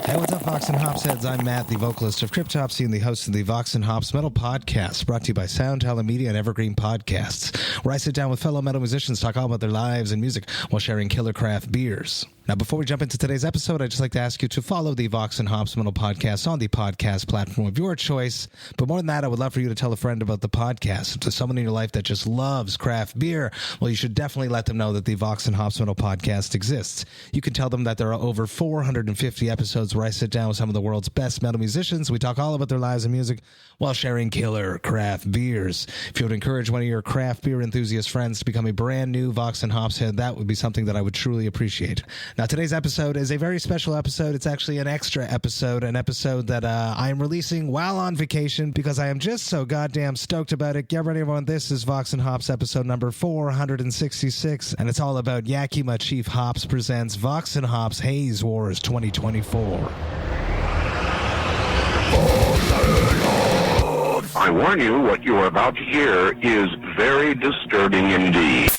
Hey, what's up, Vox and Hops heads? I'm Matt, the vocalist of Cryptopsy and the host of the Vox and Hops Metal Podcast, brought to you by Sound Talent Media and Evergreen Podcasts, where I sit down with fellow metal musicians, talk all about their lives and music while sharing killer craft beers. Now, before we jump into today's episode, I'd just like to ask you to follow the Vox and Hops Metal Podcast on the podcast platform of your choice. But more than that, I would love for you to tell a friend about the podcast. If there's someone in your life that just loves craft beer, well, you should definitely let them know that the Vox and Hops Metal Podcast exists. You can tell them that there are over 450 episodes where I sit down with some of the world's best metal musicians. We talk all about their lives and music while sharing killer craft beers. If you would encourage one of your craft beer enthusiast friends to become a brand new Vox and Hops head, that would be something that I would truly appreciate. Now, today's episode is a very special episode. It's actually an extra episode, an episode that I am releasing while on vacation because I am just so goddamn stoked about it. Get ready, everyone. This is Vox and Hops episode number 466, and it's all about Yakima Chief Hops presents Vox and Hops Haze Wars 2024. I warn you, what you are about to hear is very disturbing indeed.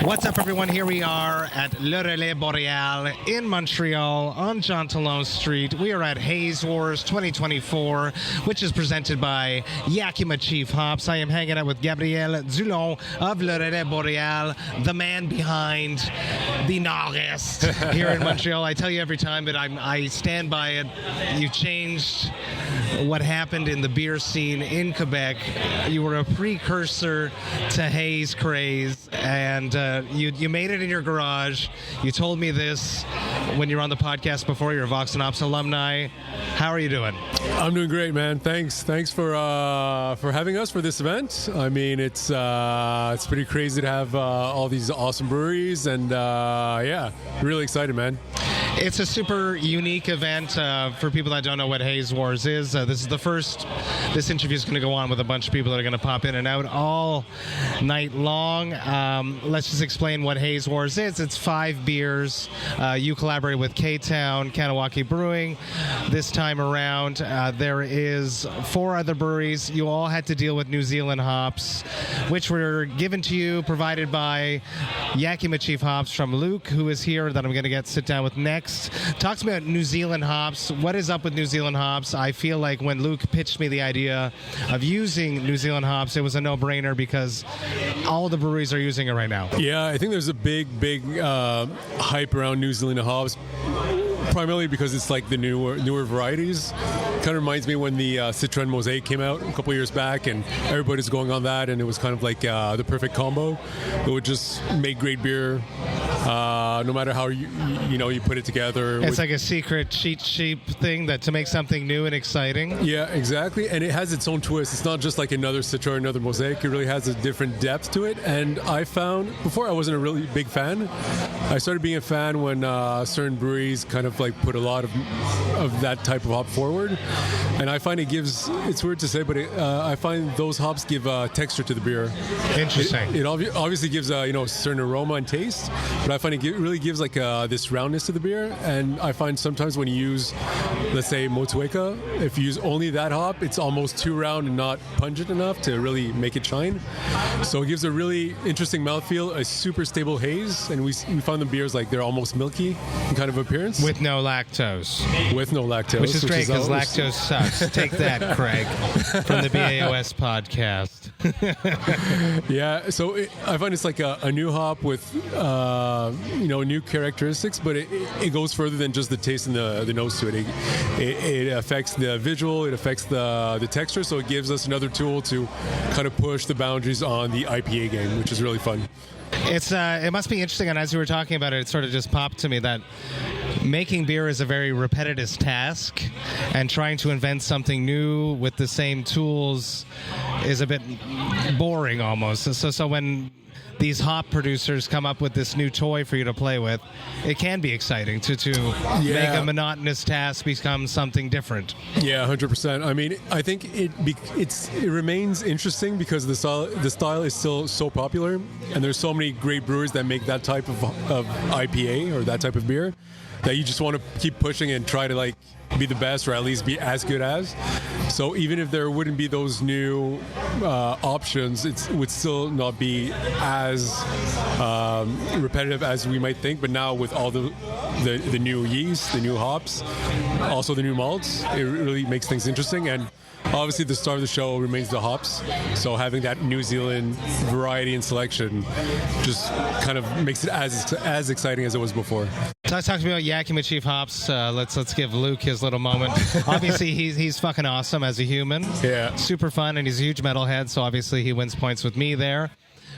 What's up, everyone? Here we are at Relais Boréale in Montreal on Jean Talon Street. We are at Haze Wars 2024, which is presented by Yakima Chief Hops. I am hanging out with Gabriel Dulon of Relais Boréale, the man behind the Nord-Est here in Montreal. I tell you every time, but I stand by it. You changed what happened in the beer scene in Quebec. You were a precursor to Haze craze, and you made it in your garage. You told me this when you were on the podcast before. You're a Vox and Hops alumni. How are you doing? I'm doing great, man. Thanks for having us for this event. I mean, it's pretty crazy to have all these awesome breweries, and yeah, really excited, man. It's a super unique event for people that don't know what Haze Wars is. This is the first. This interview is going to go on with a bunch of people that are going to pop in and out all night long. Let's just explain what Haze Wars is. It's 5 beers. You collaborate with K-Town, Kahnawake Brewing. This time around, there is 4 other breweries. You all had to deal with New Zealand hops, which were given to you, provided by Yakima Chief Hops from Luke, who is here, that I'm going to sit down with next. Talk to me about New Zealand hops. What is up with New Zealand hops? I feel like when Luke pitched me the idea of using New Zealand hops, it was a no-brainer because all the breweries are using it right now. Yeah, I think there's a big hype around New Zealand hops, primarily because it's like the newer varieties. Kind of reminds me when the Citron Mosaic came out a couple years back, and everybody's going on that, and it was kind of like the perfect combo. It would just make great beer, no matter how you put it together. It's like a secret cheat sheet thing to make something new and exciting. Yeah, exactly, and it has its own twist. It's not just like another Citron, another Mosaic. It really has a different depth to it. And I found before I wasn't a really big fan. I started being a fan when certain breweries kind of like put a lot of that type of hop forward, and I find it's weird to say, but I find those hops give texture to the beer. Interesting. It obviously gives a certain aroma and taste, but I find it really gives like this roundness to the beer. And I find sometimes when you use, let's say, Motueka, if you use only that hop, it's almost too round and not pungent enough to really make it shine. So it gives a really interesting mouthfeel, a super stable haze, and we found the beers like they're almost milky in kind of appearance. With no lactose. With no lactose. Which is great because lactose sucks. Take that, Craig, from the BAOS podcast. Yeah, so I find it's like a new hop with new characteristics, but it goes further than just the taste and the nose to it. It affects the visual, it affects the texture, so it gives us another tool to kind of push the boundaries on the IPA game, which is really fun. It must be interesting, and as you were talking about it sort of just popped to me that making beer is a very repetitive task, and trying to invent something new with the same tools is a bit boring almost. So when these hop producers come up with this new toy for you to play with, it can be exciting to make a monotonous task become something different. Yeah, 100%. I mean, I think it remains interesting because the style is still so popular, and there's so many great brewers that make that type of IPA or that type of beer that you just want to keep pushing and try to like be the best or at least be as good as. So even if there wouldn't be those new options, it would still not be as repetitive as we might think. But now with all the new yeast, the new hops, also the new malts, it really makes things interesting. And obviously the star of the show remains the hops. So having that New Zealand variety and selection just kind of makes it as exciting as it was before. So talk to me about Yakima Chief Hops. Let's give Luke his little moment. Obviously, he's fucking awesome as a human. Yeah. Super fun, and he's a huge metalhead, so obviously he wins points with me there.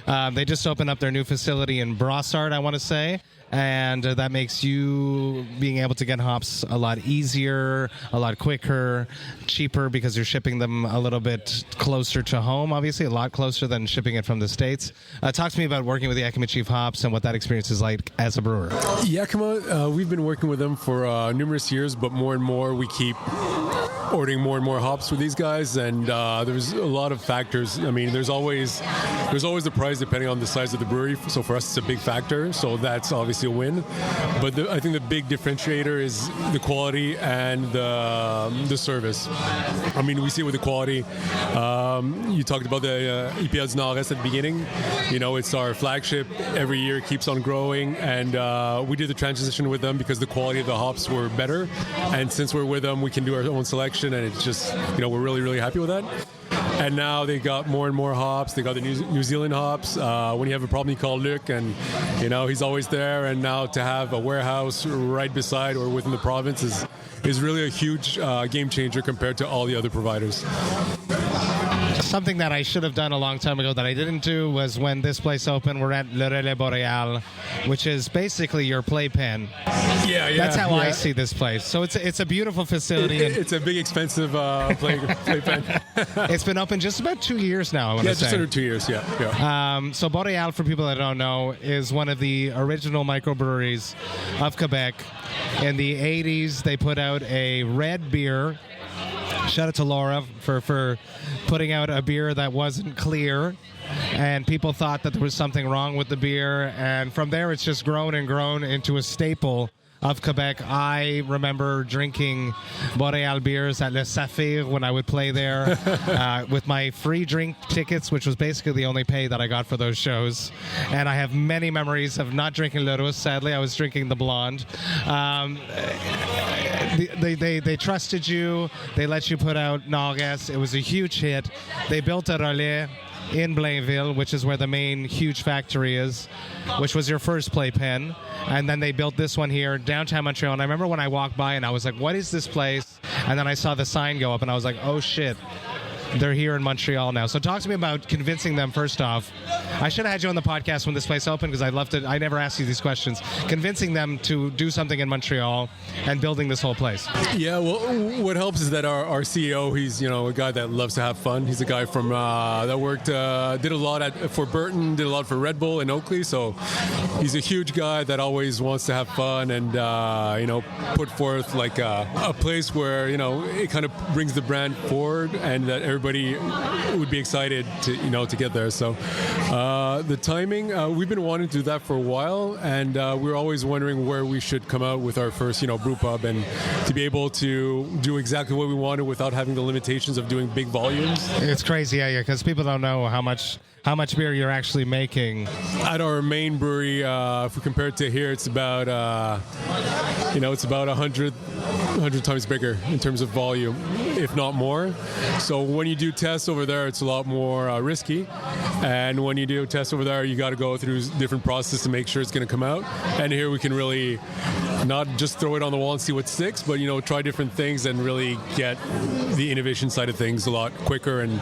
They just opened up their new facility in Brossard, I want to say, and that makes you being able to get hops a lot easier, a lot quicker, cheaper, because you're shipping them a little bit closer to home, obviously, a lot closer than shipping it from the States. Talk to me about working with Yakima Chief Hops and what that experience is like as a brewer. Yakima, we've been working with them for numerous years, but more and more we keep ordering more and more hops for these guys, and there's a lot of factors. I mean, there's always the price depending on the size of the brewery. So for us, it's a big factor. So that's obviously a win. But I think the big differentiator is the quality and the service. I mean, we see it with the quality. You talked about the EP466 at the beginning. You know, it's our flagship. Every year it keeps on growing, and we did the transition with them because the quality of the hops were better. And since we're with them, we can do our own selection, and it's just, you know, we're really, really happy with that. And now they got more and more hops. They got the New Zealand hops. When you have a problem, you call Luc, and you know he's always there. And now to have a warehouse right beside or within the province is really a huge game changer compared to all the other providers. Something that I should have done a long time ago that I didn't do was when this place opened, we're at Relais Boréale, which is basically your playpen. Yeah. That's how I see this place. So it's a beautiful facility. It's a big, expensive playpen. It's been open just about 2 years now, I want to say. Yeah, just under 2 years, yeah. So Boréale, for people that don't know, is one of the original microbreweries of Quebec. In the 80s, they put out a red beer. Shout out to Laura for putting out a beer that wasn't clear, and people thought that there was something wrong with the beer, and from there it's just grown and grown into a staple of Quebec. I remember drinking Boréale beers at Le Saphir when I would play there with my free drink tickets, which was basically the only pay that I got for those shows. And I have many memories of not drinking Le Rousse. Sadly, I was drinking the blonde. They trusted you. They let you put out Norges. It was a huge hit. They built a Relais in Blainville, which is where the main huge factory is, which was your first playpen. And then they built this one here, downtown Montreal. And I remember when I walked by and I was like, what is this place? And then I saw the sign go up and I was like, oh shit, they're here in Montreal now. So talk to me about convincing them, first off. I should have had you on the podcast when this place opened because I'd love to. I never asked you these questions. Convincing them to do something in Montreal and building this whole place. Yeah, well, what helps is that our CEO, he's, you know, a guy that loves to have fun. He's a guy from that worked, did a lot for Burton, did a lot for Red Bull in Oakley. So he's a huge guy that always wants to have fun and, you know, put forth like a place where, you know, it kind of brings the brand forward and that everybody would be excited to, you know, to get there. So the timing, we've been wanting to do that for a while, and we're always wondering where we should come out with our first, you know, brew pub, and to be able to do exactly what we wanted without having the limitations of doing big volumes. It's crazy, yeah, because people don't know how much beer you're actually making. At our main brewery, if we compare it to here, it's about, you know, it's about 100 times bigger in terms of volume, if not more. So when you do tests over there, it's a lot more risky. And when you do tests over there, you got to go through different processes to make sure it's going to come out. And here we can really not just throw it on the wall and see what sticks, but, you know, try different things and really get the innovation side of things a lot quicker, and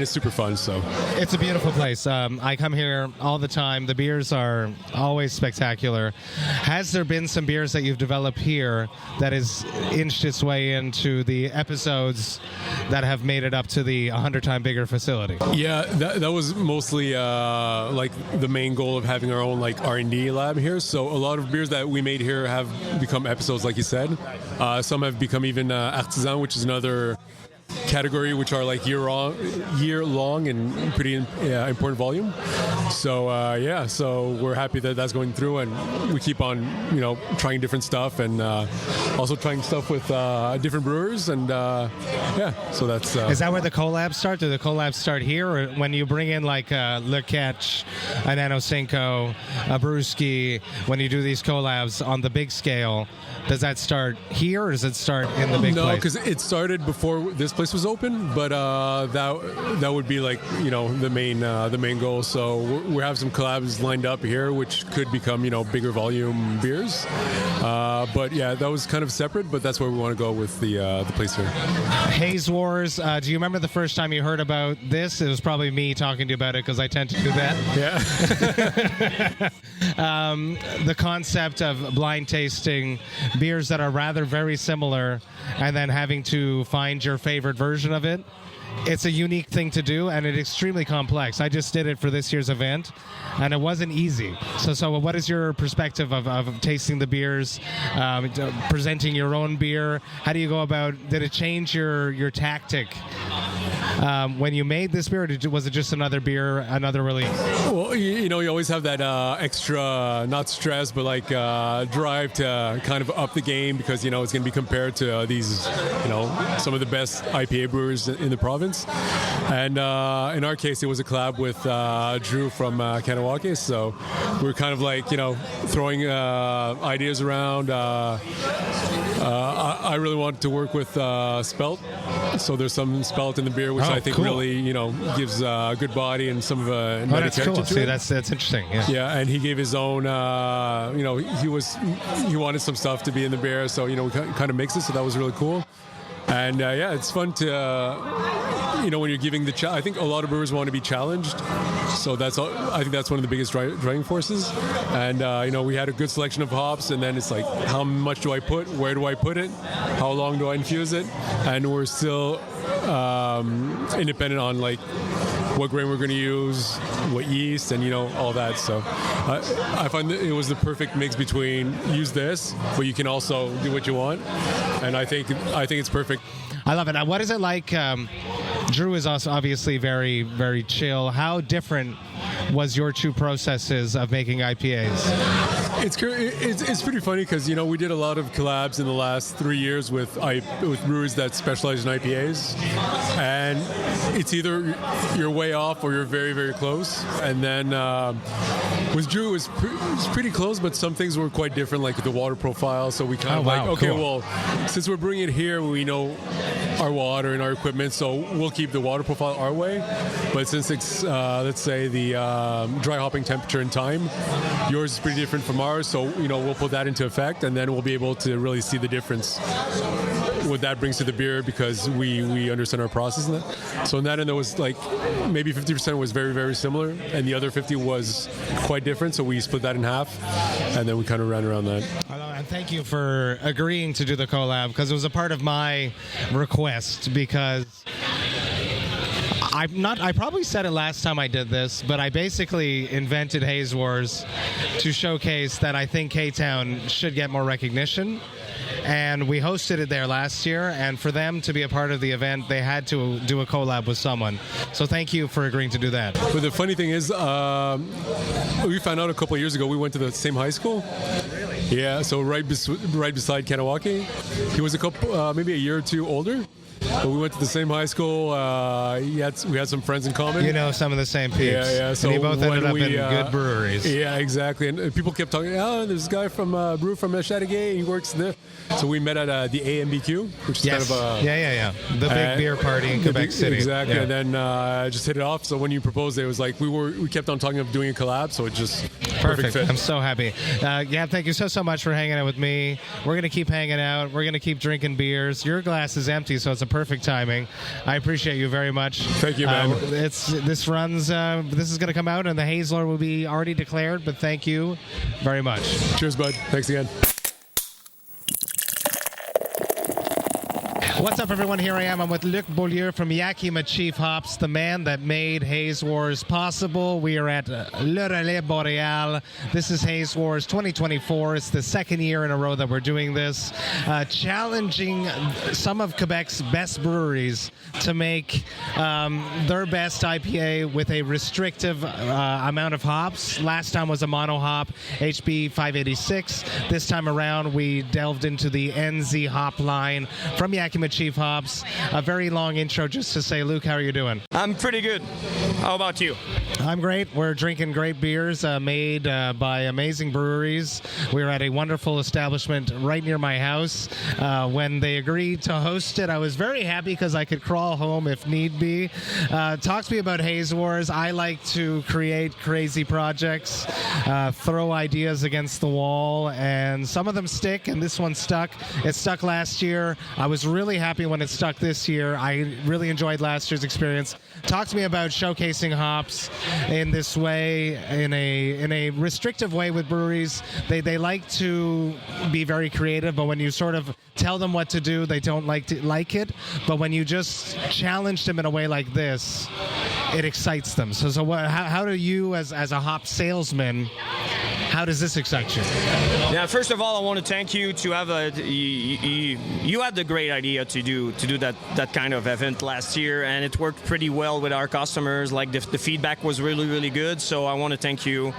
it's super fun. So it's a beautiful place. I come here all the time. The beers are always spectacular. Has there been some beers that you've developed here that has inched its way into the episodes that have made it up to the 100-time bigger facility? Yeah, that was mostly like the main goal of having our own like R&D lab here. So a lot of beers that we made here have become episodes, like you said. Some have become even artisan, which is another category, which are like year long and pretty important volume. So so we're happy that that's going through, and we keep on trying different stuff, and also trying stuff with different brewers, and so that's. Is that where the collabs start? Do the collabs start here, or when you bring in like Le Catch, a Nano Cinco, a BreWskey, when you do these collabs on the big scale, does that start here, or does it start in the big place? No, because it started before this place was open, but that would be like the main goal. So we have some collabs lined up here, which could become bigger volume beers. But yeah, that was kind of separate, but that's where we want to go with the place here. Haze Wars. Do you remember the first time you heard about this? It was probably me talking to you about it, because I tend to do that. Yeah. The concept of blind tasting beers that are rather very similar, and then having to find your favorite version of it. It's a unique thing to do, and it's extremely complex. I just did it for this year's event, and it wasn't easy. So what is your perspective of tasting the beers, presenting your own beer? How do you go about? Did it change your tactic when you made this beer, or was it just another beer, another release? Well, you always have that extra, not stress, but like drive to kind of up the game, because it's going to be compared to these, some of the best IPA brewers in the province. And in our case, it was a collab with Drew from Kahnawake, so we're kind of like throwing ideas around. I really wanted to work with spelt, so there's some spelt in the beer, which I think really gives a good body and some of a that's cool. See, that's interesting. Yeah, and he gave his own. He wanted some stuff to be in the beer, so we kind of mixed it. So that was really cool. And it's fun to, when you're giving the I think a lot of brewers want to be challenged, so I think that's one of the biggest driving forces. And we had a good selection of hops, and then it's like, how much do I put? Where do I put it? How long do I infuse it? And we're still independent on like what grain we're going to use, what yeast, and all that. So I find that it was the perfect mix between use this, but you can also do what you want, and I think it's perfect. I love it. Now, what is it like? Drew is also obviously very, very chill. How different was your two processes of making IPAs? It's pretty funny, because we did a lot of collabs in the last 3 years with brewers that specialize in IPAs, and it's either you're way off or you're very, very close. And then with Drew, it was pretty close, but some things were quite different, like the water profile. So we kind of cool. Well, since we're bringing it here, we know our water and our equipment, so we'll keep the water profile our way. But since it's let's say the dry hopping temperature and time, yours is pretty different from ours, so we'll put that into effect, and then we'll be able to really see the difference, what that brings to the beer, because we understand our process in that. So in that end, there was like maybe 50% was very, very similar, and the other 50 was quite different, so we split that in half, and then we kind of ran around that. And thank you for agreeing to do the collab, because it was a part of my request, because I probably said it last time I did this, but I basically invented Haze Wars to showcase that I think K-Town should get more recognition. And we hosted it there last year, and for them to be a part of the event, they had to do a collab with someone. So thank you for agreeing to do that. But the funny thing is, we found out a couple of years ago, we went to the same high school. Really? Yeah, so right beside Kahnawake. He was a couple, maybe a year or two older. But we went to the same high school. We had some friends in common. Some of the same peeps. Yeah. So and you both ended up in good breweries. Yeah, exactly. And people kept talking, there's this guy from brew from Chateauguay. He works there. So we met at the AMBQ, which is kind of a... Yeah. The big beer party in Quebec City. Exactly. Yeah. And then just hit it off. So when you proposed it was like, we kept on talking of doing a collab, so it just... Perfect. Fit. I'm so happy. Thank you so much for hanging out with me. We're going to keep hanging out. We're going to keep drinking beers. Your glass is empty, so it's a perfect timing. I appreciate you very much. Thank you, man. This is going to come out, and the Haze Lord will be already declared, but thank you very much. Cheers, bud. Thanks again. What's up, everyone? Here I am. I'm with Luc Beaulieu from Yakima Chief Hops, the man that made Haze Wars possible. We are at Le Relais Boréale. This is Haze Wars 2024. It's the second year in a row that we're doing this, challenging some of Quebec's best breweries to make their best IPA with a restrictive amount of hops. Last time was a mono hop, EP466. This time around, we delved into the NZ hop line from Yakima Chief Hops. A very long intro just to say, Luke, how are you doing? I'm pretty good. How about you? I'm great. We're drinking great beers made by amazing breweries. We were at a wonderful establishment right near my house. When they agreed to host it, I was very happy because I could crawl home if need be. Talk to me about Haze Wars. I like to create crazy projects, throw ideas against the wall, and some of them stick, and this one stuck. It stuck last year. I was really happy when it stuck this year. I really enjoyed last year's experience. Talk to me about showcasing hops in this way, in a restrictive way with breweries. They like to be very creative, but when you sort of tell them what to do, they don't like it. But when you just challenge them in a way like this, it excites them. So how do you, as a hop salesman, how does this excite you? Yeah, first of all, I want to thank you to have you had the great idea to do that kind of event last year, and it worked pretty well with our customers. Like the feedback was really good. So I want to thank you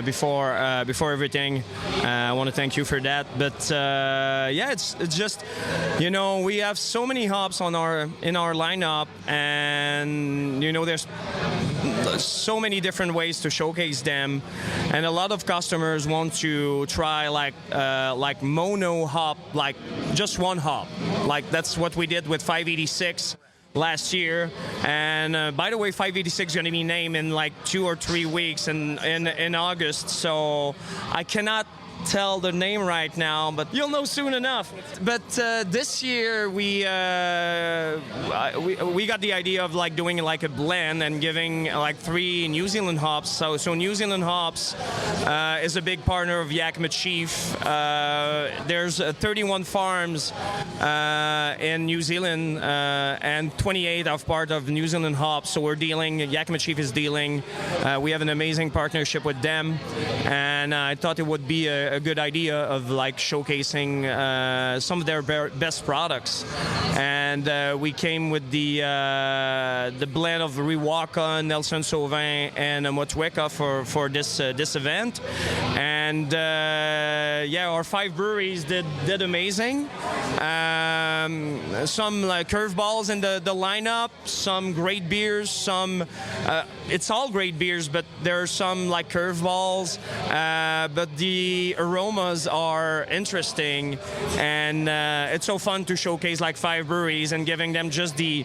before everything. I want to thank you for that. But yeah, it's just, you know, we have so many hops in our lineup, and you know there's so many different ways to showcase them, and a lot of customers want to try like mono hop, like just one hop. Like that's what we did with 586 last year. And by the way, 586 is going to be named in like 2 or 3 weeks in August, so I cannot tell the name right now, but you'll know soon enough. But this year we got the idea of like doing like a blend and giving like 3 New Zealand hops. So New Zealand hops is a big partner of Yakima Chief. There's 31 farms in New Zealand and 28 are part of New Zealand hops. So we're dealing. Yakima Chief is dealing. We have an amazing partnership with them, and I thought it would be a good idea of like showcasing some of their best products, and we came with the blend of Riwaka, Nelson Sauvin, and Motueka for this event. And yeah, our 5 breweries did amazing. Some like curveballs in the lineup, some great beers, some it's all great beers, but there are some like curveballs, but the aromas are interesting, and it's so fun to showcase like 5 breweries and giving them just the,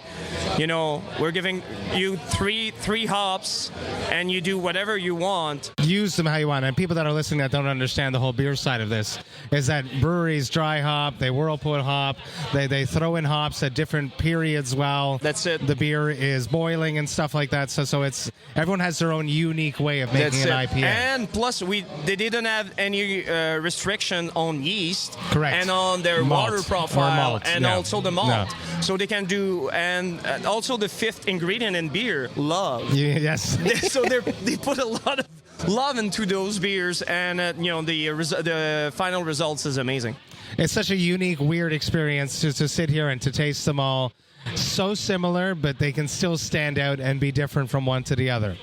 you know, we're giving you three hops and you do whatever you want. Use them how you want. And people that are listening that don't understand the whole beer side of this is that breweries dry hop, they whirlpool hop, they throw in hops at different periods while that's it. The beer is boiling and stuff like that. So it's everyone has their own unique way of making an IPA. And plus they didn't have any restriction on yeast. Correct. And on their malt, water profile, malt, and yeah. also the malt. No. So they can do, and also the 5th ingredient in beer, love. Yes. So they put a lot of love into those beers, and you know the final results is amazing. It's such a unique, weird experience to sit here and to taste them all. So similar, but they can still stand out and be different from one to the other.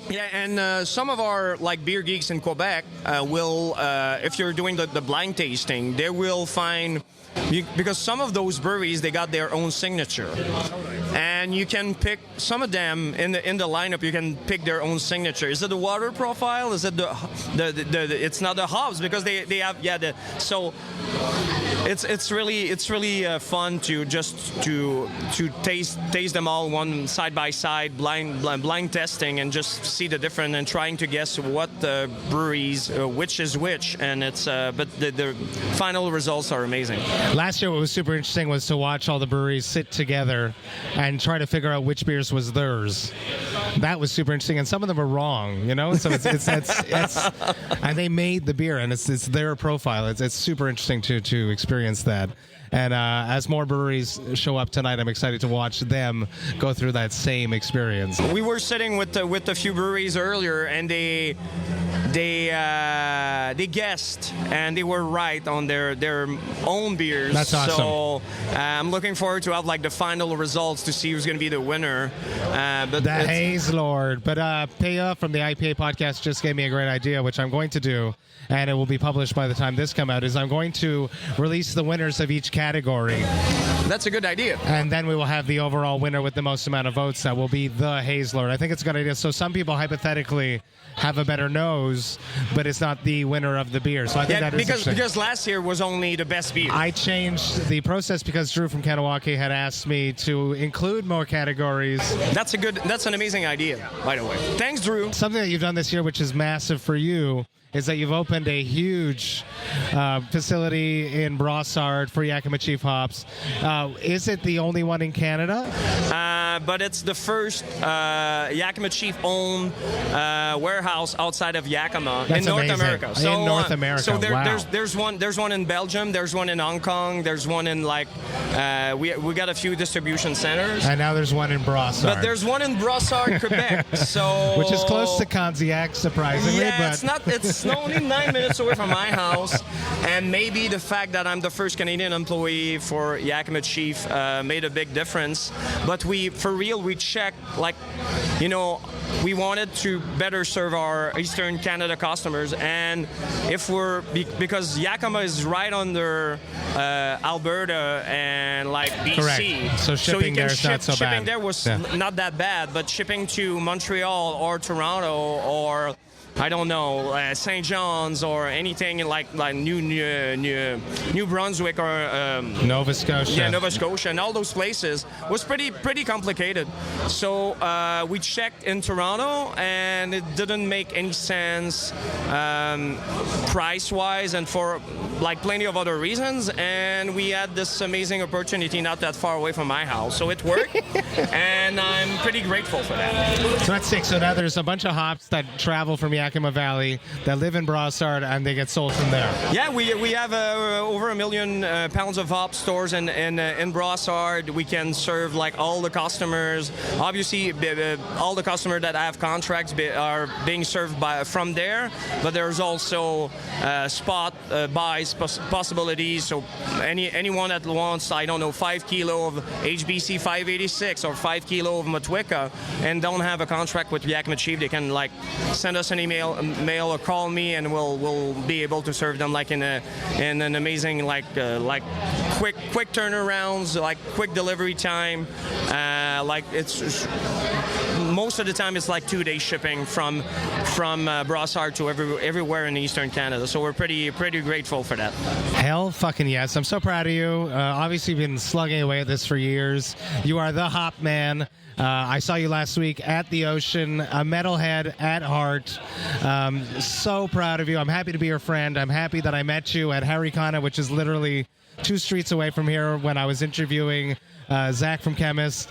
Yeah, and some of our like beer geeks in Quebec will, if you're doing the blind tasting, they will find, because some of those breweries, they got their own signature, and you can pick some of them in the lineup. You can pick their own signature. Is it the water profile? Is it the it's not the hops, because they have so it's really fun to just to taste them all one side by side, blind testing, and just see the difference and trying to guess what the breweries which is which, and it's but the final results are amazing. Last year, what was super interesting was to watch all the breweries sit together and try to figure out which beers was theirs. That was super interesting, and some of them are wrong, you know. So it's and they made the beer, and it's their profile. It's super interesting to experience that. And as more breweries show up tonight, I'm excited to watch them go through that same experience. We were sitting with a few breweries earlier, and they guessed, and they were right on their own beers. That's awesome. So I'm looking forward to have like the final results to see who's going to be the winner. But the Haze Lord. But PA from the IPA podcast just gave me a great idea, which I'm going to do, and it will be published by the time this comes out, is I'm going to release the winners of each category. That's a good idea. And then we will have the overall winner with the most amount of votes that will be the Haze Lord. I think it's a good idea. So some people hypothetically have a better nose, but it's not the winner of the beer. So I think that is interesting. Because last year was only the best beer. I changed the process because Drew from Kahnawake had asked me to include more categories. That's an amazing idea, by the way. Thanks, Drew. Something that you've done this year, which is massive for you, is that you've opened a huge facility in Brossard for Yakima Chief Hops. Is it the only one in Canada? But it's the first Yakima Chief-owned warehouse outside of Yakima in North America. So, in North America, so wow. there's one in Belgium. There's one in Hong Kong. There's one in we got a few distribution centers. And now there's one in Brossard. But there's one in Brossard, Quebec. So which is close to Kahnawake, surprisingly. Yeah, but it's only 9 minutes away from my house, and maybe the fact that I'm the first Canadian employee for Yakima Chief made a big difference. But we checked, we wanted to better serve our Eastern Canada customers, and because Yakima is right under Alberta and BC. Correct. So shipping there is not so bad. Shipping there was not that bad, but shipping to Montreal or Toronto or I don't know, St. John's or anything like New Brunswick or Nova Scotia. Yeah, Nova Scotia, and all those places was pretty complicated. So we checked in Toronto, and it didn't make any sense price-wise, and for plenty of other reasons. And we had this amazing opportunity not that far away from my house, so it worked, and I'm pretty grateful for that. So that's sick. So now there's a bunch of hops that travel from Yakima Valley that live in Brossard, and they get sold from there. Yeah, we have over 1 million pounds of hop stores in Brossard. We can serve all the customers. Obviously, all the customers that have contracts are being served from there, but there's also spot buys possibilities. So anyone that wants, 5 kilo of HBC 586 or 5 kilo of Motueka and don't have a contract with Yakima Chief, they can send us an email or call me, and we'll be able to serve them in an amazing quick turnarounds, quick delivery time. It's most of the time it's 2-day shipping from Brossard to everywhere in Eastern Canada. So we're pretty grateful for that. Hell fucking yes. I'm so proud of you. Obviously, you've been slugging away at this for years. You are the hop man. I saw you last week at the Ocean, a metalhead at heart. So proud of you. I'm happy to be your friend. I'm happy that I met you at Harricana, which is literally 2 streets away from here, when I was interviewing Zach from Chemist.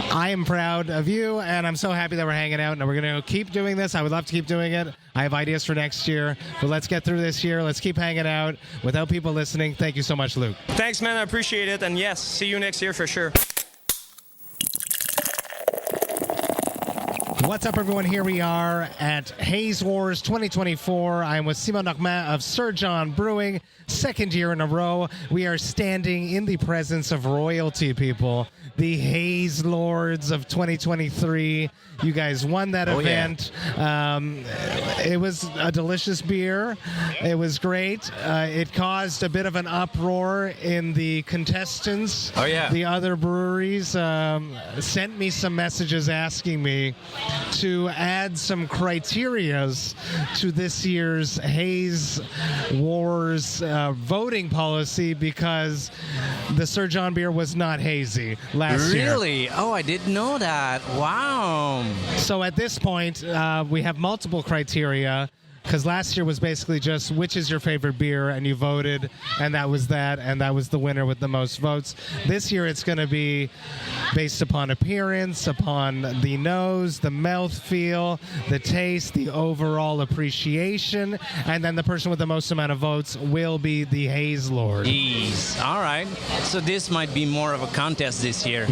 I am proud of you, and I'm so happy that we're hanging out, and we're going to keep doing this. I would love to keep doing it. I have ideas for next year, but let's get through this year. Let's keep hanging out without people listening. Thank you so much, Luke. Thanks, man. I appreciate it, and yes, see you next year for sure. What's up, everyone? Here we are at Haze Wars 2024. I'm with Simon Normand of Sir John Brewing. Second year in a row, we are standing in the presence of royalty, people. The Haze Lords of 2023. You guys won that event. Yeah. It was a delicious beer. It was great. It caused a bit of an uproar in the contestants. Oh, yeah. The other breweries sent me some messages asking me to add some criterias to this year's Haze Wars voting policy, because the Sir John beer was not hazy last year. Really? Oh, I didn't know that. Wow. So at this point, we have multiple criteria Because last year was basically just which is your favorite beer, and you voted, and that was the winner with the most votes. This year it's going to be based upon appearance, upon the nose, the mouthfeel, the taste, the overall appreciation, and then the person with the most amount of votes will be the Haze Lord. Jeez. All right. So this might be more of a contest this year.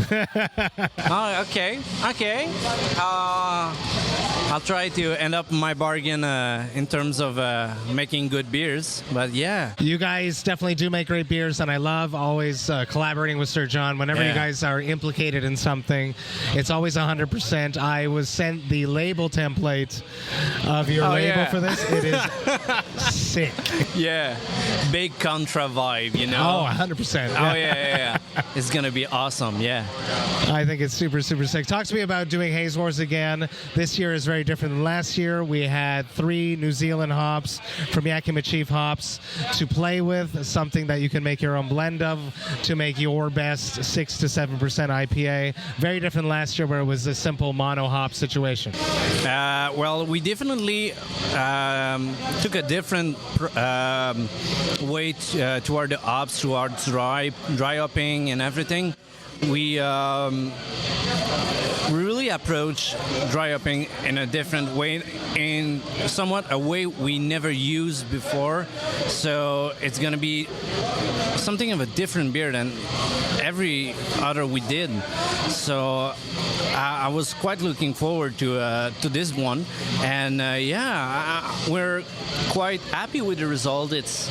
Oh, okay. I'll try to end up my bargain in terms of making good beers. But yeah. You guys definitely do make great beers, and I love always collaborating with Sir John. Whenever you guys are implicated in something, it's always 100%. I was sent the label template of your label for this. It is sick. Yeah. Big Contra vibe, you know? Oh, 100%. Oh, yeah. It's going to be awesome, yeah. I think it's super, super sick. Talk to me about doing Haze Wars again. This year is very different than last year. We had 3 New Zealand hops from Yakima Chief Hops to play with, something that you can make your own blend of to make your best 6 to 7% IPA. Very different last year where it was a simple mono hop situation. Well, we definitely took a different way toward the hops, towards dry hopping and everything. We really approach dry hopping in a different way, in somewhat a way we never used before. So it's going to be something of a different beer than every other we did. So I was quite looking forward to this one, and we're quite happy with the result. It's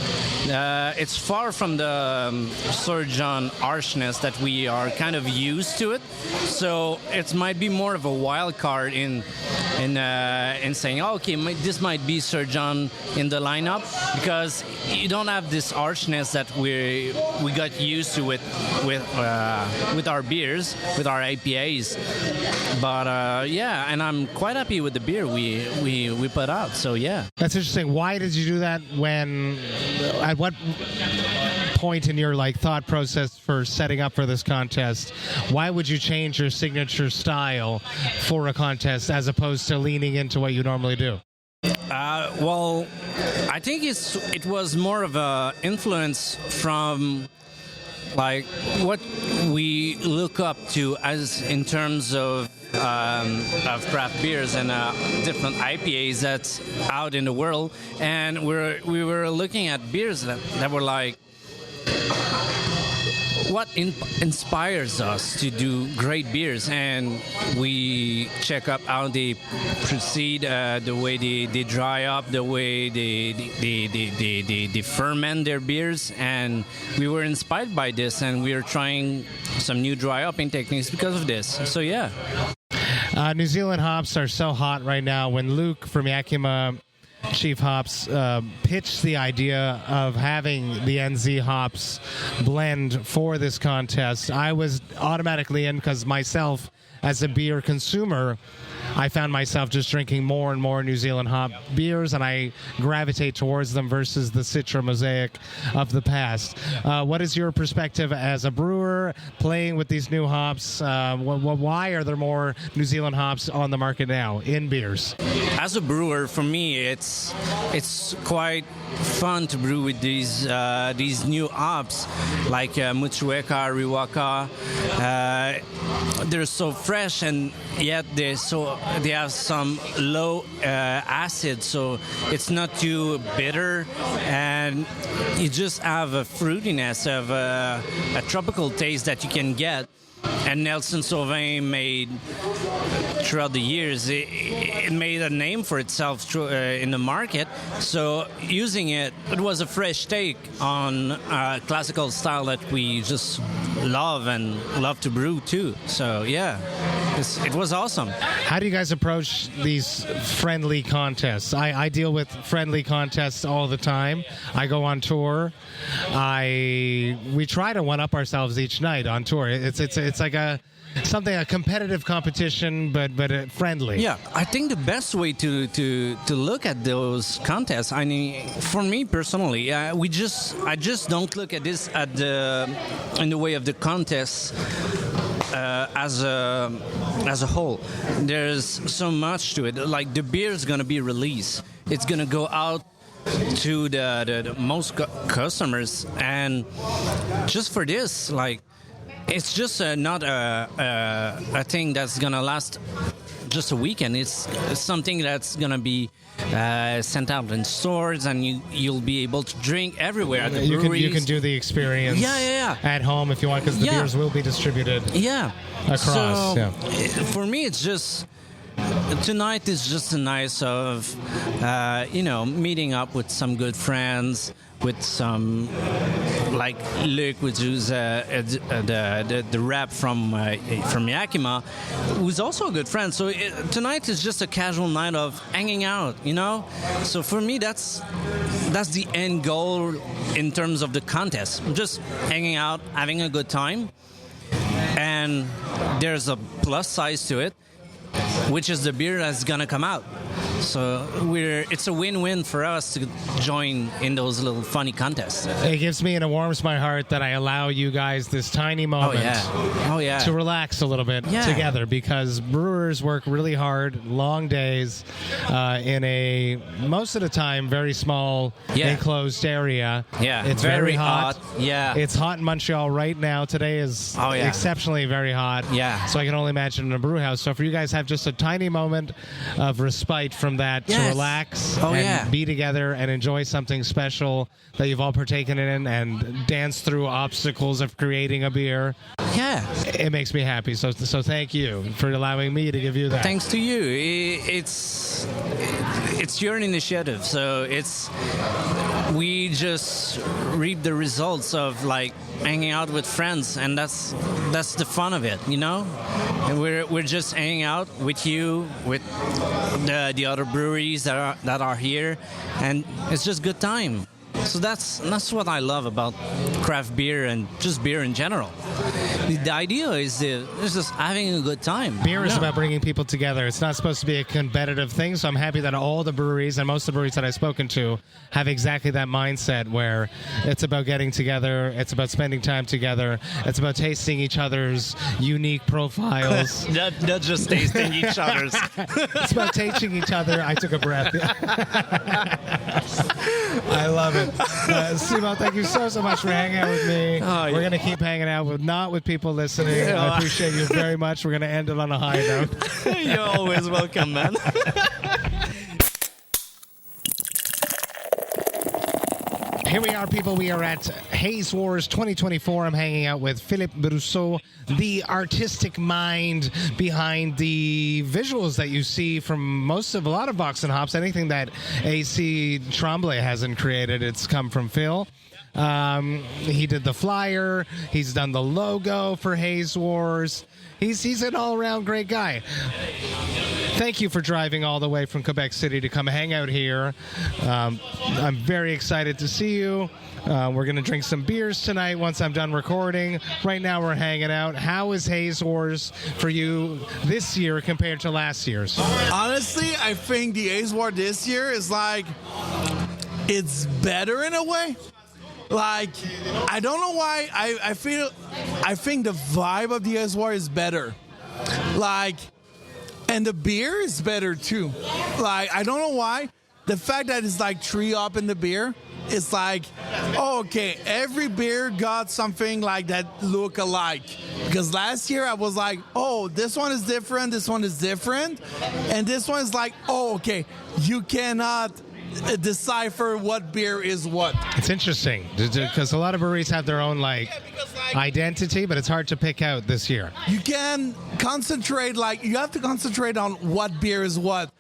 far from the Sir John harshness that we are kind of used to it. So it might be more of a wild card in saying, oh, okay, this might be Sir John in the lineup, because you don't have this harshness that we got used to with our beers, with our IPAs. But and I'm quite happy with the beer we put out. So yeah, that's interesting. Why did you do that? At what point in your thought process for setting up for this contest, why would you change your signature style for a contest as opposed to leaning into what you normally do? Well, I think it was more of a influence from what we look up to as in terms of craft beers and different IPAs that's out in the world, and we were looking at beers that were like, what inspires us to do great beers, and we check up how they proceed, the way they dry up, the way they ferment their beers, and we were inspired by this, and we are trying some new dry hopping techniques because of this. So yeah. New Zealand hops are so hot right now. When Luke from Yakima Chief Hops pitched the idea of having the NZ hops blend for this contest, I was automatically in, because myself, as a beer consumer, I found myself just drinking more and more New Zealand hop beers, and I gravitate towards them versus the Citra Mosaic of the past. What is your perspective as a brewer playing with these new hops? Why are there more New Zealand hops on the market now in beers? As a brewer, for me, it's quite fun to brew with these new hops like Motueka, Riwaka. They're so fresh, and yet they have some low acid, so it's not too bitter, and you just have a fruitiness of a tropical taste that you can get. And Nelson Sauvin made, throughout the years, it made a name for itself in the market. So using it was a fresh take on a classical style that we just love to brew too. So yeah, it was awesome. How do you guys approach these friendly contests? I deal with friendly contests all the time. I go on tour. We try to one-up ourselves each night on tour. It's like a competitive competition, but friendly. Yeah, I think the best way to look at those contests, I mean, for me personally, I just don't look at this in the way of the contests as a whole. There's so much to it. Like, the beer is going to be released. it's gonna go out to the most customers, and just for this, like, it's just not a thing that's gonna last just a weekend. It's something that's gonna be sent out in stores, and you'll be able to drink everywhere at the breweries. You can do the experience at home if you want, because the beers will be distributed across. For me, it's just tonight is just a nice of meeting up with some good friends, with some like Luc, which is the rep from Yakima, who's also a good friend. So tonight is just a casual night of hanging out, So for me, that's the end goal in terms of the contest. Just hanging out, having a good time, and there's a plus size to it, which is the beer that's gonna come out. So it's a win-win for us to join in those little funny contests. It gives me and it warms my heart that I allow you guys this tiny moment to relax a little bit together, because brewers work really hard, long days, in a, most of the time, very small enclosed area. Yeah, it's very hot. Yeah. It's hot in Montreal right now. Today is exceptionally very hot. Yeah. So I can only imagine in a brew house. So for you guys have just a tiny moment of respite from that to relax and be together and enjoy something special that you've all partaken in and dance through obstacles of creating a beer. Yeah. It makes me happy. So thank you for allowing me to give you that. Thanks to you. It's your initiative. So we just reap the results of like hanging out with friends, and that's the fun of it, And we're just hanging out with you, with the other breweries that are here, and it's just good time. So that's what I love about craft beer and just beer in general. The idea is just having a good time. Beer is about bringing people together. It's not supposed to be a competitive thing, so I'm happy that all the breweries and most of the breweries that I've spoken to have exactly that mindset, where it's about getting together, it's about spending time together, it's about tasting each other's unique profiles. not just tasting each other's. It's about tasting each other. I took a breath. I love it. Simon, thank you so much for hanging out with me. We're going to keep hanging out, not with people listening. I appreciate you very much. We're going to end it on a high note. You're always welcome, man. Here we are, people. We are at Haze Wars 2024. I'm hanging out with Philippe Brousseau, the artistic mind behind the visuals that you see from a lot of VOX&HOPS. Anything that AC Tremblay hasn't created, it's come from Phil. He did the flyer. He's done the logo for Haze Wars. He's an all-around great guy. Thank you for driving all the way from Quebec City to come hang out here. I'm very excited to see you. We're going to drink some beers tonight once I'm done recording. Right now we're hanging out. How is Haze Wars for you this year compared to last year's? Honestly, I think the Haze War this year is like, it's better in a way. Like, I don't know why. I think the vibe of the Haze War is better. Like, and the beer is better too. Like, I don't know why. The fact that it's like 3 up in the beer, it's like, oh, okay, every beer got something like that look alike. Because last year I was like, oh, this one is different, this one is different. And this one is like, oh, okay, you cannot decipher what beer is what. It's interesting because a lot of breweries have their own identity, but it's hard to pick out this year. You can concentrate, you have to concentrate on what beer is what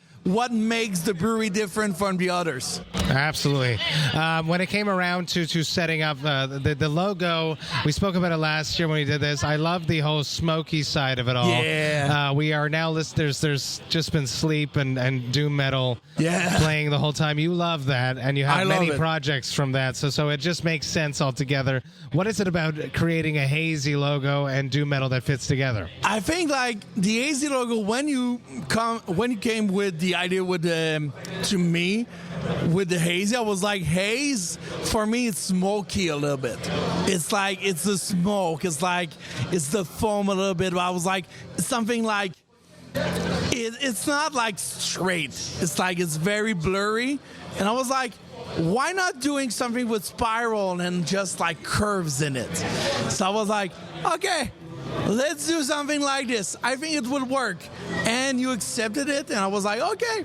makes the brewery different from the others. Absolutely. When it came around to setting up the logo, we spoke about it last year when we did this. I love the whole smoky side of it all. Yeah. We are now listeners. There's just been Sleep and Doom Metal playing the whole time. You love that, and you have many projects from that. So it just makes sense altogether. What is it about creating a hazy logo and Doom Metal that fits together? I think the hazy logo, when you came with the idea with to me with the hazy, I was like, haze for me it's smoky a little bit. It's like it's the smoke. It's like it's the foam a little bit. But I was like something like it's not like straight. It's like it's very blurry. And I was like, why not doing something with spiral and just like curves in it? So I was like, okay, let's do something like this. I think it would work. And you accepted it, and I was like, okay.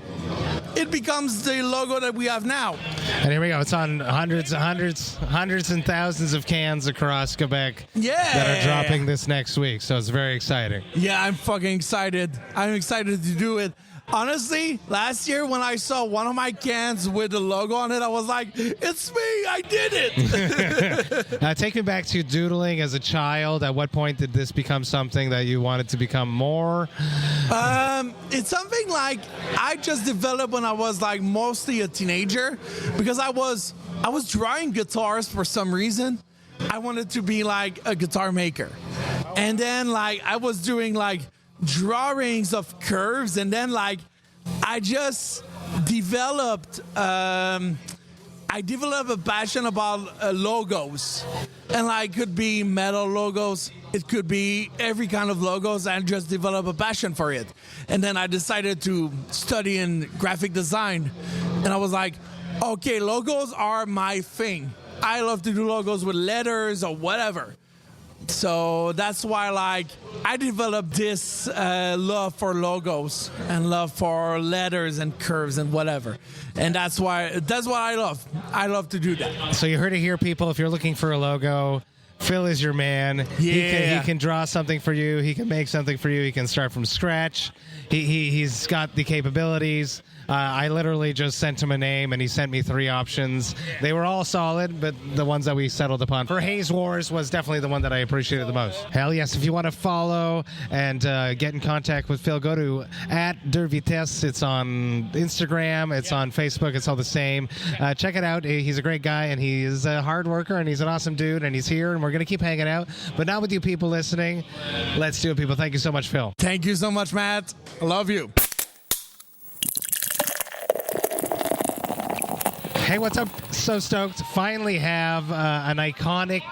It becomes the logo that we have now. And here we go. It's on hundreds and thousands of cans across Quebec that are dropping this next week. So it's very exciting. Yeah, I'm fucking excited. I'm excited to do it. Honestly, last year when I saw one of my cans with the logo on it, I was like, it's me, I did it. Take me back to doodling as a child. At what point did this become something that you wanted to become more? It's something like I just developed when I was like mostly a teenager, because I was drawing guitars for some reason. I wanted to be like a guitar maker. And then like I was doing like drawings of curves, and then like I just developed a passion about logos, and like could be metal logos, it could be every kind of logos, and just develop a passion for it. And then I decided to study in graphic design, and I was like, okay, logos are my thing. I love to do logos with letters or whatever. So that's why, like, I developed this love for logos and love for letters and curves and whatever, and that's what I love. I love to do that. So you heard it here, people. If you're looking for a logo, Phil is your man. Yeah. He can draw something for you. He can make something for you. He can start from scratch. He's got the capabilities. I literally just sent him a name, and he sent me 3 options. They were all solid, but the ones that we settled upon for Haze Wars was definitely the one that I appreciated the most. Hell yes. If you want to follow and get in contact with Phil, go to @DeVitesse. It's on Instagram. It's on Facebook. It's all the same. Check it out. He's a great guy, and he's a hard worker, and he's an awesome dude, and he's here, and we're going to keep hanging out. But now with you people listening, let's do it, people. Thank you so much, Phil. Thank you so much, Matt. I love you. Hey, what's up? So stoked. Finally have an iconic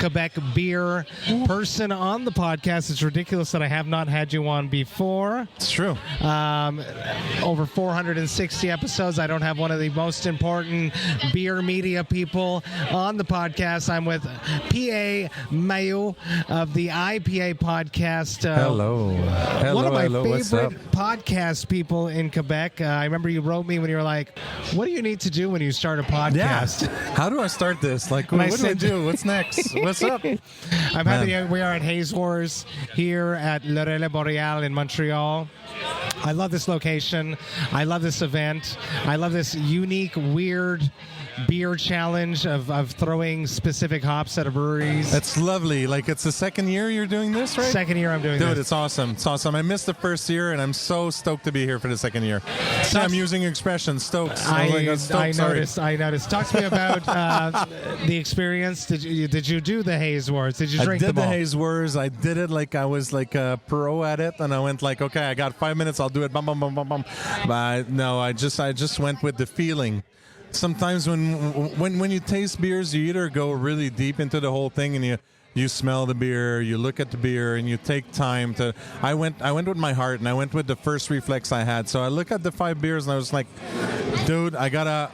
Quebec beer person on the podcast. It's ridiculous that I have not had you on before. It's true. Over 460 episodes. I don't have one of the most important beer media people on the podcast. I'm with PA Mayo of the IPA podcast. Hello. One of my What's up? favorite podcast people in Quebec. I remember you wrote me when you were like, what do you need to do when you start a podcast? Yeah. How do I start this? Like, what do I do? What's next? What's up? I'm happy we are at Haze Wars here at Relais Boréale in Montreal. I love this location. I love this event. I love this unique, weird beer challenge of throwing specific hops at a breweries. That's lovely. Like, it's the second year you're doing this, right? Second year I'm doing this. Dude, it's awesome. It's awesome. I missed the first year, and I'm so stoked to be here for the second year. So I'm using expressions, stoked. I noticed. Talk to me about the experience. Did you do the Haze Wars? Did you drink them all? I did the Haze Wars. I did it like I was like a pro at it, and I went like, okay, I got 5 minutes. I'll do it. Bum, bum, bum, bum, bum. But no, I just went with the feeling. Sometimes when you taste beers, you either go really deep into the whole thing and you smell the beer, you look at the beer, and you take time to. I went with my heart, and I went with the first reflex I had. So I look at the 5 beers, and I was like, dude, I gotta.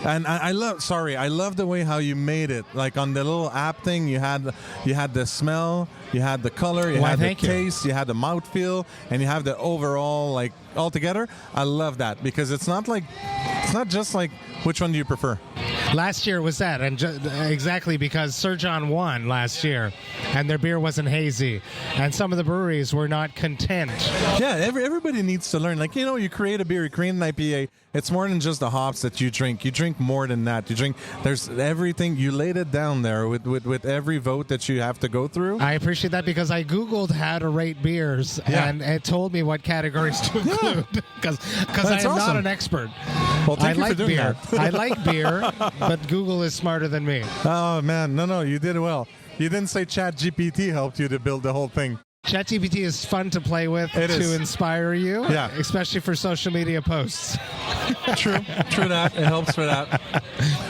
And I love the way how you made it. Like on the little app thing, you had the smell, you had the color, you had the taste, you had the mouthfeel, and you have the overall like all together. I love that because it's not just like which one do you prefer. Last year was that, and exactly because Sir John won last year, and their beer wasn't hazy, and some of the breweries were not content. Yeah, everybody needs to learn. Like, you create a beer, you create an IPA. It's more than just the hops that you drink. You drink more than that. There's everything. You laid it down there with every vote that you have to go through. I appreciate that because I Googled how to rate beers, and it told me what categories to include because I am not an expert. Well, thank you for doing beer. that. I like beer, but Google is smarter than me. Oh, man. No, you did well. You didn't say ChatGPT helped you to build the whole thing. ChatGPT is fun to play with to inspire you, especially for social media posts. True that. It helps for that.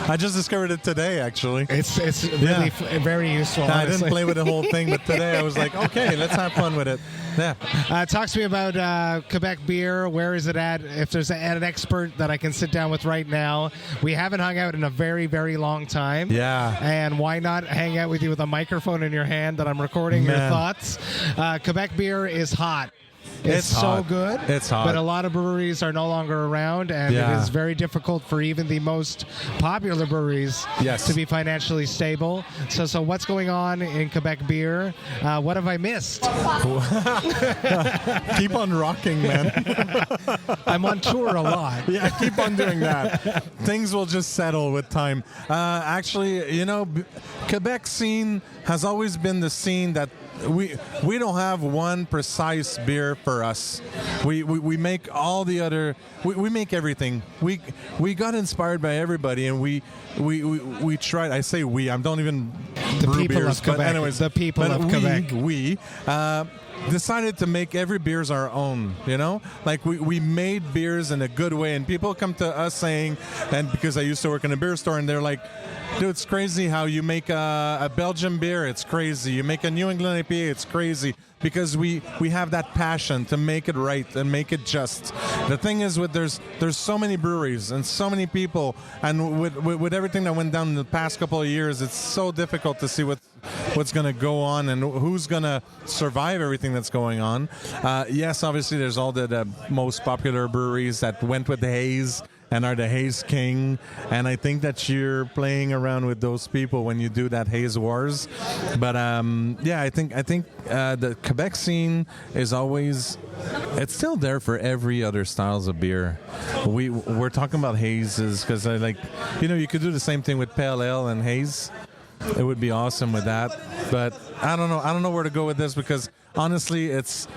I just discovered it today, actually. It's really very useful. I didn't play with the whole thing, but today I was like, okay, let's have fun with it. Talk to me about Quebec beer. Where is it at? If there's an expert that I can sit down with right now. We haven't hung out in a very, very long time. Yeah. And why not hang out with you with a microphone in your hand that I'm recording your thoughts? Quebec beer is hot. It's so hot. good. It's hot. But a lot of breweries are no longer around, and it is very difficult for even the most popular breweries to be financially stable. So what's going on in Quebec beer? What have I missed? Keep on rocking, man. I'm on tour a lot. Yeah, keep on doing that. Things will just settle with time. Actually, you know, Quebec scene has always been the scene that we don't have one precise beer for us. We make all the other. We make everything. We got inspired by everybody, and we tried. I say we. I don't even the brew people beers, of Quebec. But anyways, the people of Quebec. We decided to make every beers our own, you know? Like we made beers in a good way, and people come to us saying, and because I used to work in a beer store, and they're like, dude, it's crazy how you make a Belgian beer. It's crazy. You make a New England IPA. It's crazy. Because we have that passion to make it right and make it just. The thing is, there's so many breweries and so many people, and with everything that went down in the past couple of years, it's so difficult to see what's going to go on and who's going to survive everything that's going on. Yes, obviously, there's all the most popular breweries that went with the Haze and are the Haze King, and I think that you're playing around with those people when you do that Haze Wars. But I think the Quebec scene is always, it's still there for every other styles of beer. We're talking about hazes because I like, you know, you could do the same thing with Pale Ale and Haze. It would be awesome with that, but I don't know where to go with this because honestly, it's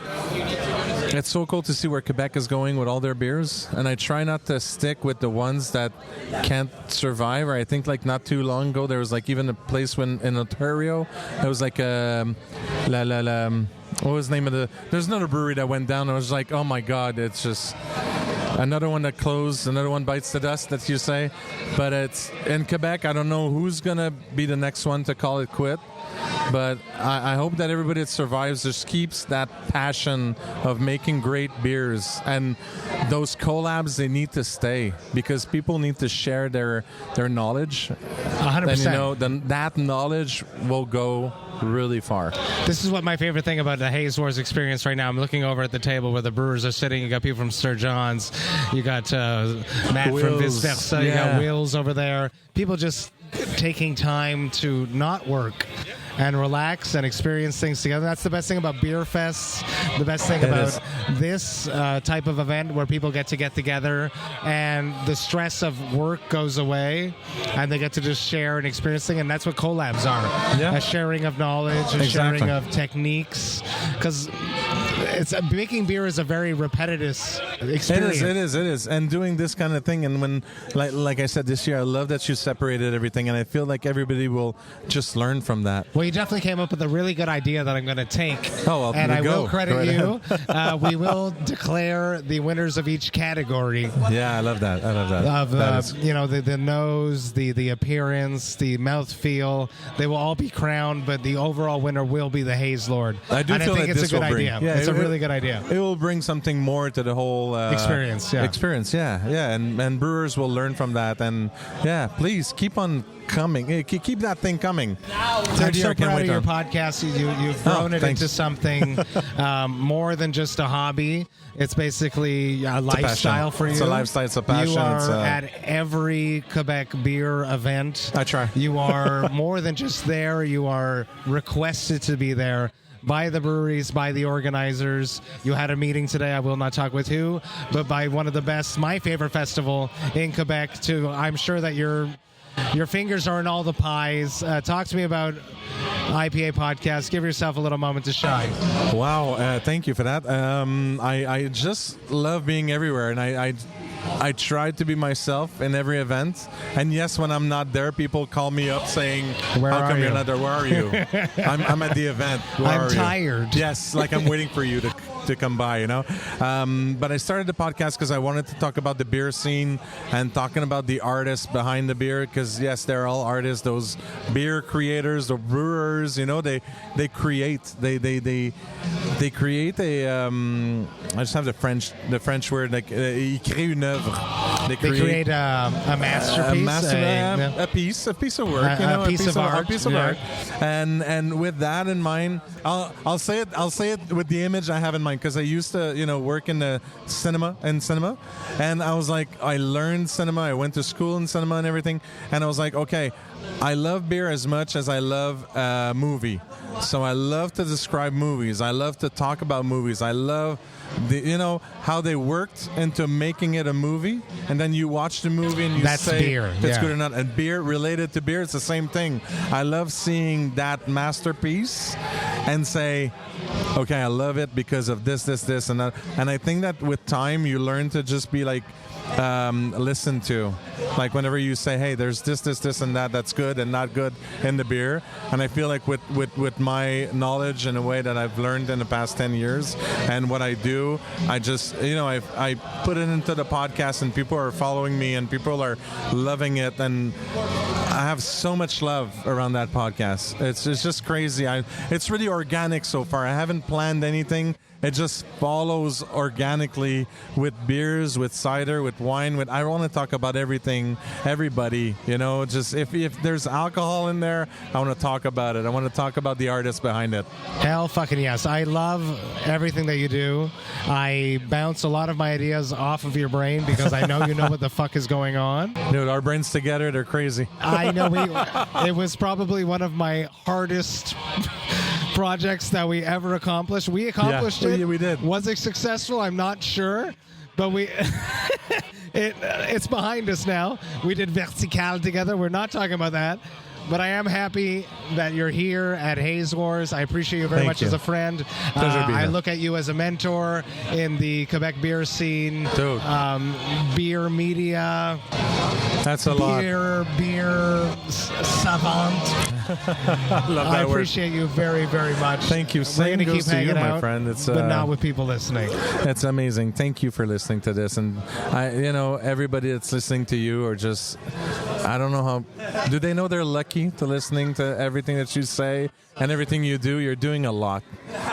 so cool to see where Quebec is going with all their beers, and I try not to stick with the ones that can't survive. Or I think like not too long ago there was like even a place in Ontario. It was like what was the name of there's another brewery that went down. I was like, oh my god, it's just another one that closed, another one bites the dust, that you say. But it's in Quebec. I don't know who's gonna be the next one to call it quit. But I hope that everybody that survives just keeps that passion of making great beers. And those collabs, they need to stay because people need to share their knowledge. 100%. And, you know, that knowledge will go really far. This is what my favorite thing about the Haze Wars experience right now. I'm looking over at the table where the brewers are sitting. You got people from Sir John's. You got Matt Wills. from Vice Versa. You got Wills over there. People just taking time to not work and relax and experience things together. That's the best thing about beer fests. The best thing about this type of event where people get together and the stress of work goes away and they get to just share and experience things. And that's what collabs are. A sharing of knowledge, a sharing of techniques. Because making beer is a very repetitive experience. It is. And doing this kind of thing, and when, like I said this year, I love that you separated everything, and I feel like everybody will just learn from that. Well, you definitely came up with a really good idea that I'm going to take. Oh, well, and I will credit you. Ahead. We will declare the winners of each category. Yeah, I love that. Of you know, the nose, the appearance, the mouthfeel. They will all be crowned, but the overall winner will be the Haze Lord. I do feel think like it's a good idea. Yeah, it's a really good idea. It will bring something more to the whole experience. Yeah, and brewers will learn from that. And yeah, please keep on coming. Keep that thing coming. I'm so proud of your podcast. You've grown it thanks. into something more than just a hobby. It's basically a lifestyle for you. It's a lifestyle. It's a passion. You are at every Quebec beer event. I try. You are more than just there. You are requested to be there by the breweries, by the organizers. You had a meeting today, I will not talk with who, but by one of the best, my favorite festival in Quebec too. I'm sure that your fingers are in all the pies. Talk to me about IPA podcast. Give yourself a little moment to shine. Wow, thank you for that. I just love being everywhere, and I try to be myself in every event. And yes, when I'm not there, people call me up saying, Where how are come you? you're not there? Where are you? I'm at the event. Where I'm are you? tired. Yes, like I'm waiting for you to to come by, you know. But I started the podcast because I wanted to talk about the beer scene and talking about the artists behind the beer, because yes, they're all artists. Those beer creators, the brewers, you know, they create create a I just have the French word, like ils créent une œuvre. They create a masterpiece, a piece of work, you know, a piece of art. And with that in mind, I'll say it with the image I have in mind, because I used to, you know, work in the cinema, and I was like, I learned cinema, I went to school in cinema and everything, and I was like, okay, I love beer as much as I love movie. So I love to describe movies. I love to talk about movies. I love how they worked into making it a movie, and then you watch the movie and you That's say beer. it's good or not. And beer, related to beer, it's the same thing. I love seeing that masterpiece and say, okay, I love it because of this, and that. And I think that with time you learn to just be like, listen to, like, whenever you say, hey, there's this and that's good and not good in the beer. And I feel like with my knowledge in a way that I've learned in the past 10 years and what I do, I just, I put it into the podcast, and people are following me and people are loving it, and I have so much love around that podcast. It's just crazy. It's really organic so far. I haven't planned anything. It just follows organically with beers, with cider, with wine. I want to talk about everything, everybody. You know, just if there's alcohol in there, I want to talk about it. I want to talk about the artists behind it. Hell fucking yes. I love everything that you do. I bounce a lot of my ideas off of your brain because I know you know what the fuck is going on. Dude, our brains together, they're crazy. I know. It was probably one of my hardest projects that we ever accomplished. We accomplished it. We did. Was it successful? I'm not sure, but it's behind us now. We did Vertical together. We're not talking about that. But I am happy that you're here at Haze Wars. I appreciate you very much as a friend. Pleasure being I here. look at you as a mentor in the Quebec beer scene. Dude. Beer media. That's a lot. Beer savant. I love that I word. appreciate you very, very much. Thank you. We're Same going to goes keep to hanging you, my out, friend. It's but not with people listening. It's amazing. Thank you for listening to this, and everybody that's listening to you, or just, I don't know how. Do they know they're lucky to listening to everything that you say and everything you do? You're doing a lot.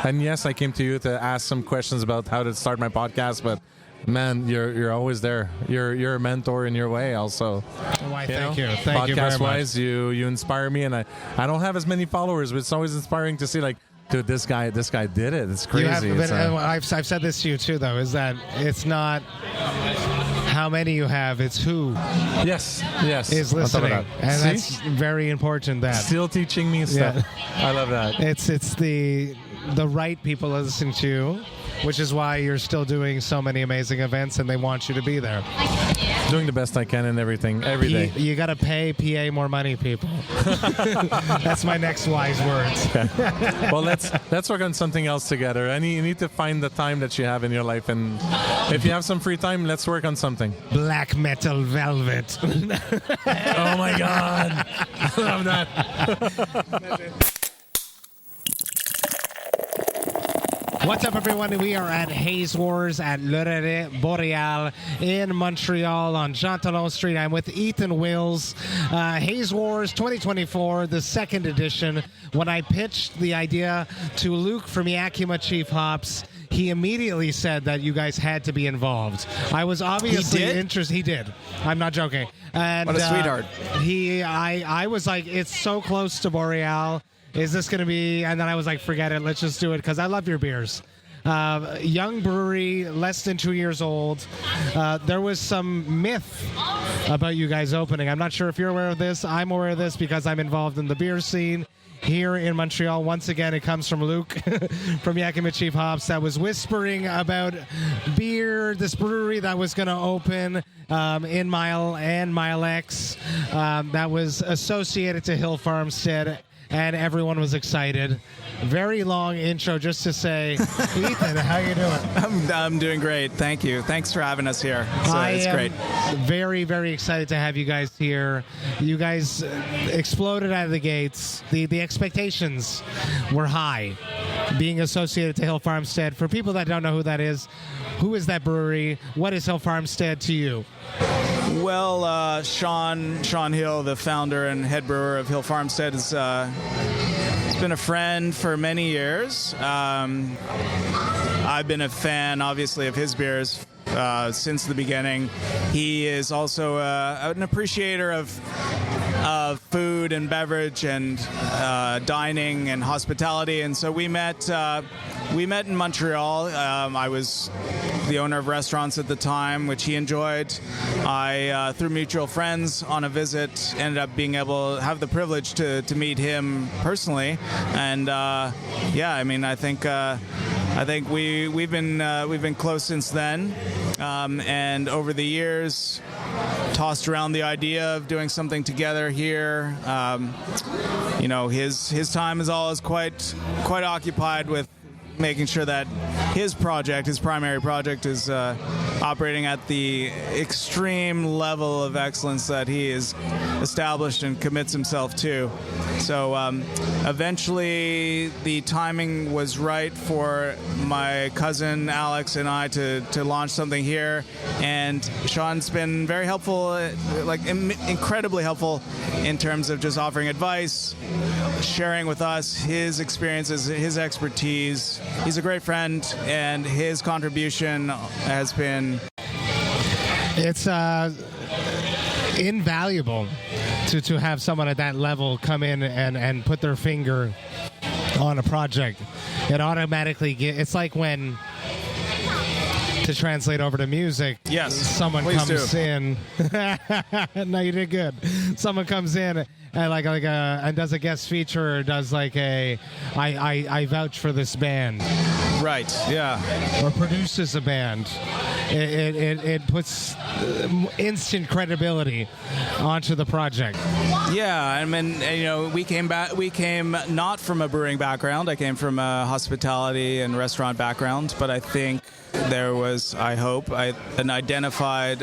And yes, I came to you to ask some questions about how to start my podcast, but man, you're always there. You're a mentor in your way also. Why, thank you. Thank Podcast you very much. wise, you inspire me, and I don't have as many followers, but it's always inspiring to see, like, dude, this guy did it. It's crazy. I've said this to you too, though, is that it's not how many you have, it's who yes is listening. And See? that's very important. That Still teaching me stuff. I love that. It's the right people listening to you, which is why you're still doing so many amazing events, and they want you to be there. Doing the best I can in everything, every day. You got to pay PA more money, people. That's my next wise words. Okay. Well, let's work on something else together. You need to find the time that you have in your life, and if you have some free time, let's work on something. Black metal velvet. Oh my God. I love that. What's up, everyone? We are at Haze Wars at Relais Boréale in Montreal on Jean Talon Street. I'm with Ethan Wills. Haze Wars 2024, the second edition. When I pitched the idea to Luke from Yakima Chief Hops, he immediately said that you guys had to be involved. I was obviously interested. He did. I'm not joking. And, what a sweetheart. I was like, it's so close to Boreal. Is this going to be... And then I was like, forget it. Let's just do it, because I love your beers. Young brewery, less than 2 years old. There was some myth about you guys opening. I'm not sure if you're aware of this. I'm aware of this because I'm involved in the beer scene here in Montreal. Once again, it comes from Luke from Yakima Chief Hops that was whispering about beer, this brewery that was going to open in Mile and Mile X that was associated to Hill Farmstead and everyone was excited. Very long intro just to say, Ethan, how you doing? I'm doing great. Thank you. Thanks for having us here. It's great. Very, very excited to have you guys here. You guys exploded out of the gates. The expectations were high. Being associated to Hill Farmstead. For people that don't know who that is, who is that brewery? What is Hill Farmstead to you? Well, Sean Hill, the founder and head brewer of Hill Farmstead, has been a friend for many years. I've been a fan, obviously, of his beers since the beginning. He is also an appreciator of food and beverage and dining and hospitality, and so we met in Montreal. I was the owner of restaurants at the time, which he enjoyed. I, through mutual friends on a visit, ended up being able to have the privilege to meet him personally, and I think we've been close since then, and over the years tossed around the idea of doing something together here. His time is always quite occupied with making sure that his primary project, is operating at the extreme level of excellence that he has established and commits himself to. So eventually the timing was right for my cousin Alex and I to launch something here, and Sean's been very helpful, incredibly helpful in terms of just offering advice, sharing with us his experiences, his expertise. He's a great friend, and his contribution has been... It's invaluable to have someone at that level come in and put their finger on a project. It automatically it's like when, to translate over to music, yes, someone comes in. No, you did good. Someone comes in and and does a guest feature, or does I vouch for this band. Right. Yeah. Or produces a band. It puts instant credibility onto the project. Yeah, I mean, we came not from a brewing background. I came from a hospitality and restaurant background, but I think there was, I hope, a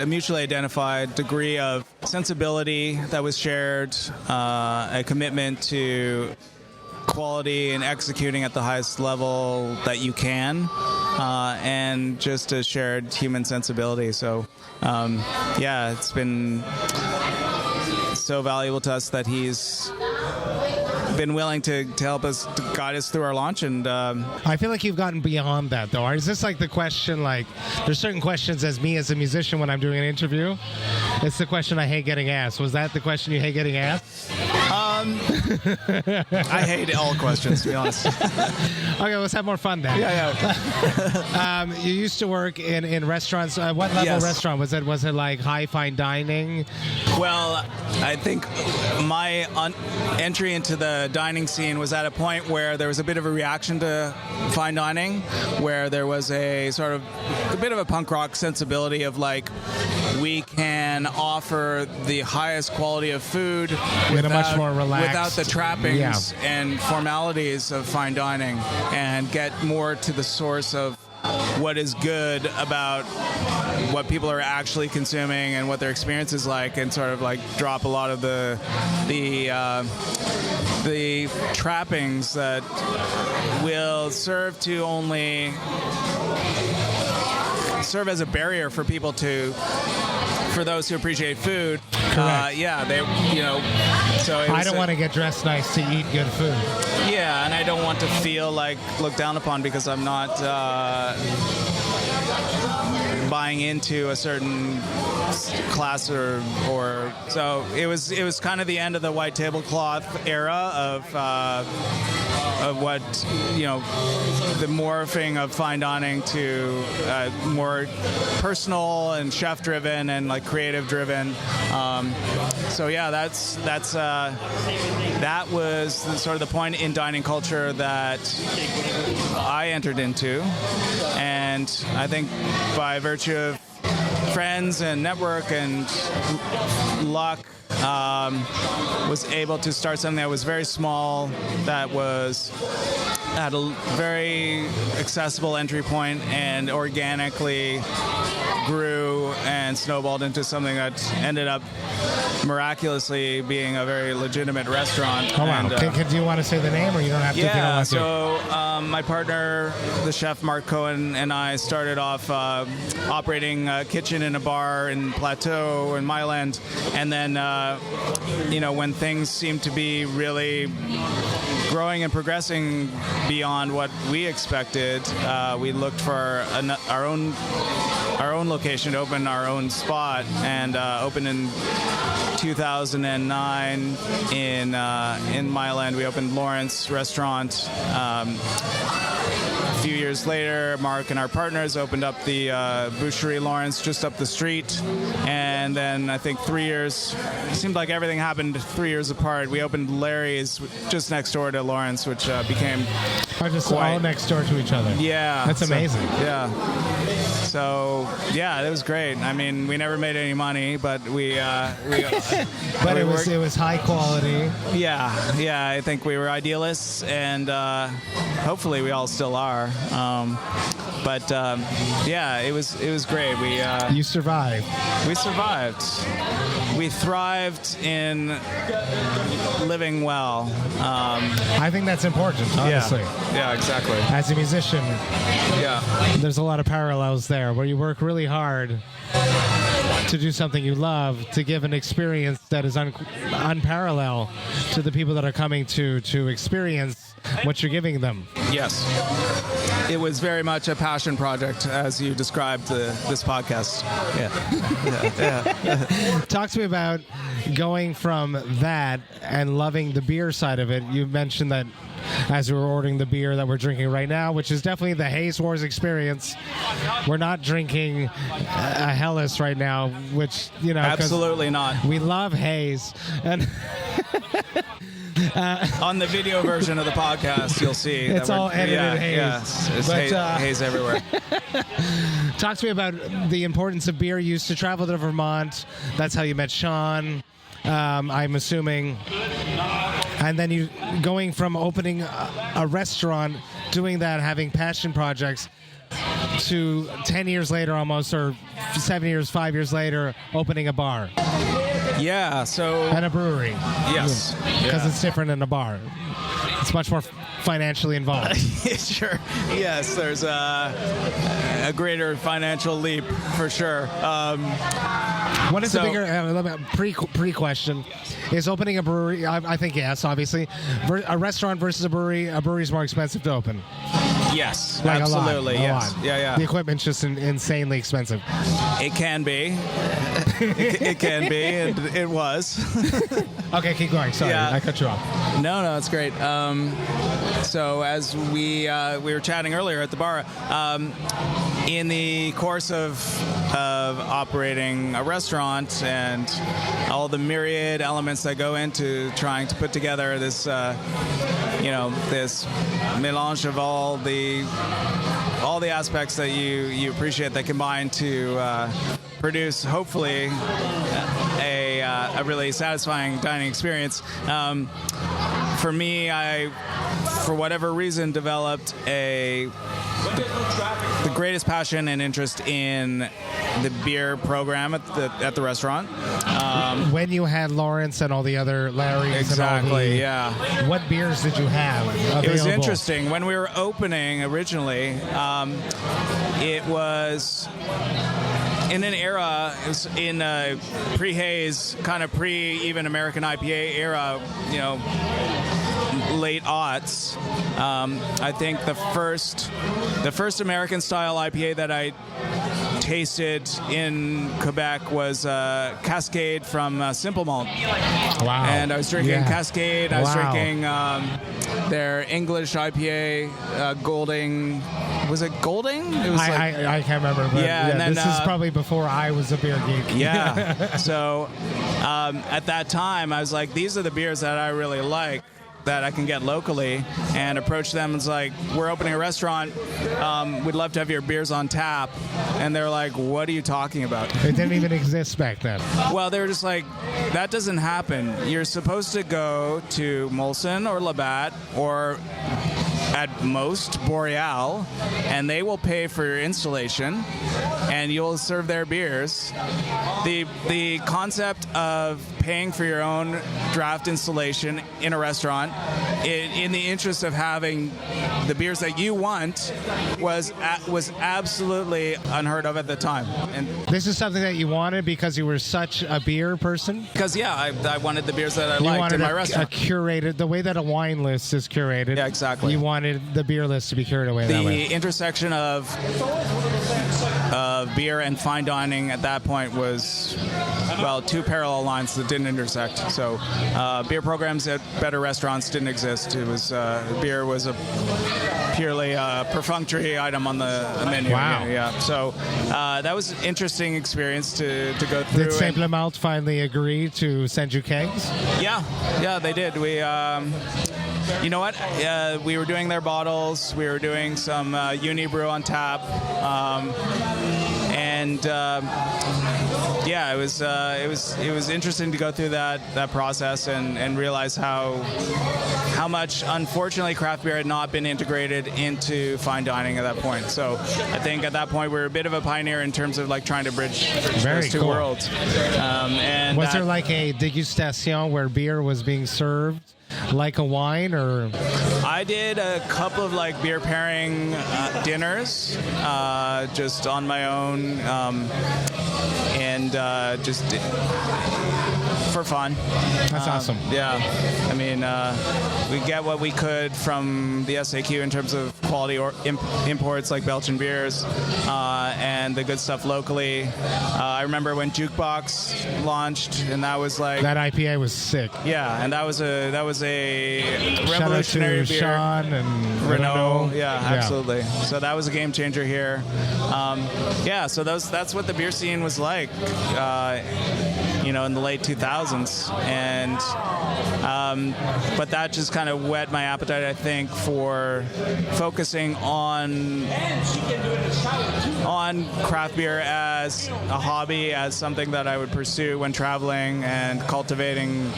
mutually identified degree of sensibility that was shared, a commitment to quality and executing at the highest level that you can, and just a shared human sensibility. So, it's been so valuable to us that he's been willing to help us, to guide us through our launch. And I feel like you've gotten beyond that, though. Is this the question, there's certain questions as a musician when I'm doing an interview, it's the question I hate getting asked. Was that the question you hate getting asked? I hate all questions, to be honest. Okay, let's have more fun then. Yeah. You used to work in restaurants. What level Yes. restaurant was it? Was it high fine dining? Well, I think my entry into the dining scene was at a point where there was a bit of a reaction to fine dining, where there was a sort of a bit of a punk rock sensibility of we can offer the highest quality of food much more relaxed, without the trappings and formalities of fine dining, and get more to the source of what is good about what people are actually consuming and what their experience is like, and sort of drop a lot of the trappings that will serve as a barrier for people for those who appreciate food. Correct. So I don't want to get dressed nice to eat good food. Yeah, and I don't want to feel looked down upon because I'm not buying into a certain class or so it was kind of the end of the white tablecloth era of what the morphing of fine dining to more personal and chef driven and creative driven. That was sort of the point in dining culture that I entered into, and I think by virtue of friends and network and luck, was able to start something that was very small, that had a very accessible entry point, and organically grew and snowballed into something that ended up miraculously being a very legitimate restaurant. Oh, wow. And, Do you want to say the name, or you don't have to? yeah, if you don't want to? so my partner, the chef Mark Cohen, and I started off operating a kitchen in a bar in Plateau in Myland, and then when things seemed to be really growing and progressing beyond what we expected, we looked for our own location to open our own spot, and opened in 2009 in Myland. We opened Lawrence Restaurant. A few years later, Mark and our partners opened up the Boucherie Lawrence just up the street, and then I think 3 years, it seemed like everything happened 3 years apart. We opened Larry's just next door to Lawrence, which became just all next door to each other. Yeah, that's amazing. Yeah. So yeah, it was great. I mean, we never made any money, but but it was high quality. Yeah. I think we were idealists, and hopefully we all still are. It was great. You survived. We survived. We thrived in living well. I think that's important, honestly. Yeah, exactly. As a musician, there's a lot of parallels there, where you work really hard to do something you love, to give an experience that is unparalleled to the people that are coming to experience what you're giving them. Yes. It was very much a passion project, as you described this podcast. Yeah. Talk to me about going from that and loving the beer side of it. You mentioned that as we were ordering the beer that we're drinking right now, which is definitely the Haze Wars experience. We're not drinking a Helles right now, which, absolutely not. We love Haze. And on the video version of the podcast, you'll see it's all edited Haze. Yeah, it's Haze everywhere. Talk to me about the importance of beer. You used to travel to Vermont. That's how you met Sean, I'm assuming. And then you going from opening a restaurant, doing that, having passion projects, to 10 years later almost, or 7 years, 5 years later, opening a bar. Yeah, so... And a brewery. Yes. Because it's different than a bar. It's much more financially involved. Sure. Yes, there's a greater financial leap, for sure. What is the bigger... pre-question. Is opening a brewery... I think yes, obviously. A restaurant versus a brewery is more expensive to open. Yes, absolutely. A yes. lot. Yeah. The equipment's just insanely expensive. It can be. It can be, and it was. Okay, keep going. Sorry, I cut you off. No, it's great. So as we were chatting earlier at the bar, in the course of operating a restaurant and all the myriad elements that go into trying to put together this, this melange of all the aspects that you appreciate that combine to produce, hopefully, a really satisfying dining experience. For me, I, for whatever reason, developed the greatest passion and interest in the beer program at the restaurant. When you had Lawrence and all the other Larry's, exactly, what beers did you have available? It was interesting. When we were opening originally, it was in an era, it was in a pre-Haze, kind of pre-even American IPA era, late aughts. I think the first American style IPA that I tasted in Quebec was Cascade from Simple Malt. Wow. And I was drinking Cascade. I was drinking their English IPA, Golding. Was it Golding? It was I can't remember. But and then, this is probably before I was a beer geek. Yeah. So at that time, I was like, these are the beers that I really like. that I can get locally and approach them. It's like, we're opening a restaurant. We'd love to have your beers on tap. And they're like, what are you talking about? It didn't even exist back then. Well, they were just like, that doesn't happen. You're supposed to go to Molson or Labatt or at most Boreal, and they will pay for your installation, and you'll serve their beers. The concept of paying for your own draft installation in a restaurant, in the interest of having the beers that you want, was absolutely unheard of at the time. And this is something that you wanted because you were such a beer person? Because, yeah, I wanted the beers that I liked in my restaurant. A curated, the way that a wine list is curated. Yeah, exactly. You wanted the beer list to be curated away that way. The intersection of beer and fine dining at that point was, well, two parallel lines that didn't intersect. So beer programs at better restaurants didn't exist. It was beer was a purely perfunctory item on the menu. Wow. Yeah. So that was an interesting experience to go through. Did Simple Malt finally agree to send you kegs? Yeah, they did. We, you know what? We were doing their bottles. We were doing some Unibrew on tap, and yeah, it was interesting to go through that process and realize how much, unfortunately, craft beer had not been integrated into fine dining at that point. So I think at that point we were a bit of a pioneer in terms of like trying to bridge those two worlds. And was there like a degustation where beer was being served like a wine, or? I did a couple of like beer pairing dinners just on my own, and just for fun. That's awesome. Yeah, I mean, we get what we could from the SAQ in terms of quality or imports like Belgian beers, and the good stuff locally. I remember when Jukebox launched, and that was like that IPA was sick. Yeah, and that was a revolutionary beer. Sean and Renault. Yeah, absolutely. So that was a game changer here. Yeah, so that's what the beer scene was like, you know, in the late 2000s, and but that just kind of whet my appetite, I think, for focusing on craft beer as a hobby, as something that I would pursue when traveling and cultivating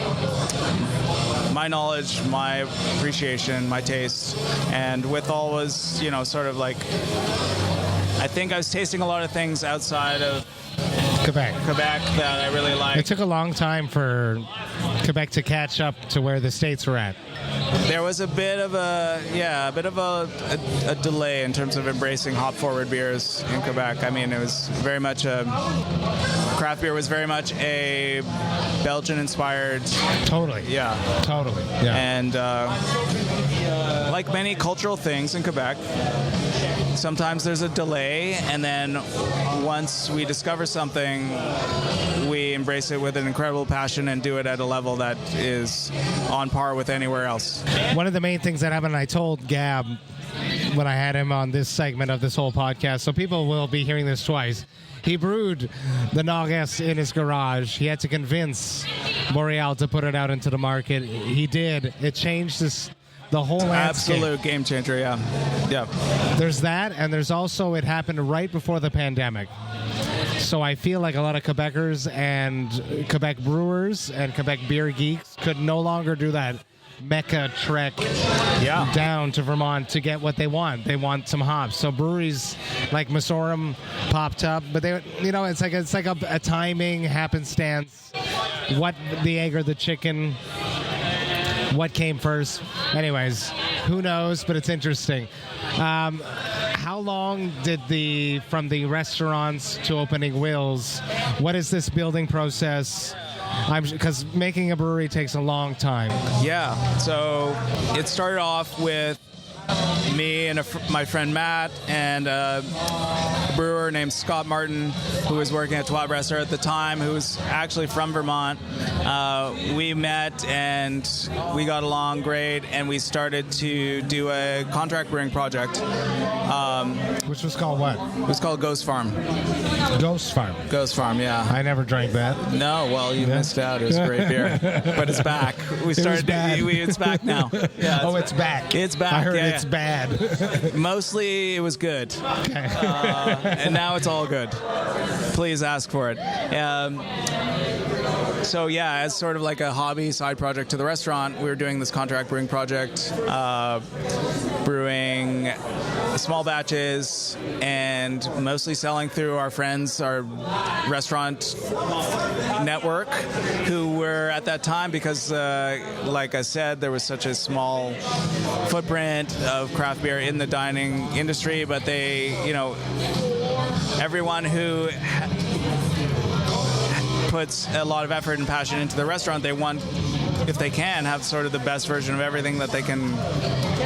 my knowledge, my appreciation, my taste, and withal was, you know, sort of like, I think I was tasting a lot of things outside of Quebec that I really liked. It took a long time for Quebec to catch up to where the States were at. There was a bit of a delay in terms of embracing hop-forward beers in Quebec. I mean, it was very much craft beer was very much a Belgian-inspired. Totally. Yeah. Totally. Yeah. And like many cultural things in Quebec, sometimes there's a delay, and then once we discover something, we embrace it with an incredible passion and do it at a level that is on par with anywhere else. One of the main things that happened, I told Gab when I had him on this segment of this whole podcast, so people will be hearing this twice. He brewed the Nogges in his garage. He had to convince Boreale to put it out into the market. He did. It changed the whole landscape. Absolute game changer, yeah. Yeah. There's that, and there's also, it happened right before the pandemic. So I feel like a lot of Quebecers and Quebec brewers and Quebec beer geeks could no longer do that Mecca trek down to Vermont to get what they want. They want some hops. So breweries like Masorum popped up, but they, you know, it's like a timing happenstance. What, the egg or the chicken? What came first? Anyways, who knows? But it's interesting. How long did from the restaurants to opening Will's? What is this building process? Because making a brewery takes a long time. Yeah. So it started off with me and my friend Matt and a brewer named Scott Martin, who was working at Trois Brasseurs at the time, who was actually from Vermont. We met and we got along great, and we started to do a contract brewing project. Which was called what? It was called Ghost Farm. Ghost Farm. Ghost Farm, yeah. I never drank that. No, well, you missed out. It was a great beer, but it's back. It's back now. Yeah, it's back. It's back. I heard yeah, it's bad. Mostly, it was good. Okay. And now it's all good. Please ask for it. So yeah, as sort of like a hobby side project to the restaurant, we were doing this contract brewing project, brewing small batches and mostly selling through our friends, our restaurant network, who were at that time, because like I said, there was such a small footprint of craft beer in the dining industry, but they, everyone who puts a lot of effort and passion into the restaurant, they want, if they can, have sort of the best version of everything that they can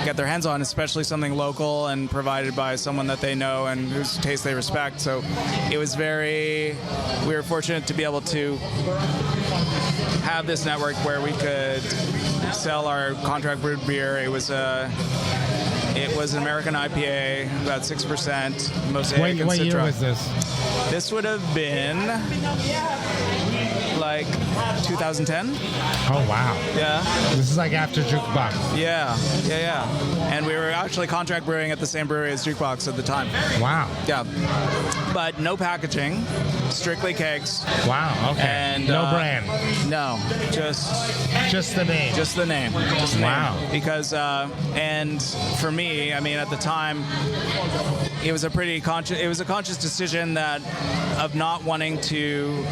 get their hands on, especially something local and provided by someone that they know and whose taste they respect. So it was we were fortunate to be able to have this network where we could sell our contract brewed beer. It was an American IPA, about 6%, Mosaic and What year Citra. was this? This would have been like 2010. Oh, wow. Yeah. This is like after Jukebox. Yeah. And we were actually contract brewing at the same brewery as Jukebox at the time. Wow. Yeah. But no packaging, strictly kegs. Wow, okay. And no brand. No, just the name. Just the name. Wow. Because, and for me, I mean, at the time, it was a conscious decision of not wanting to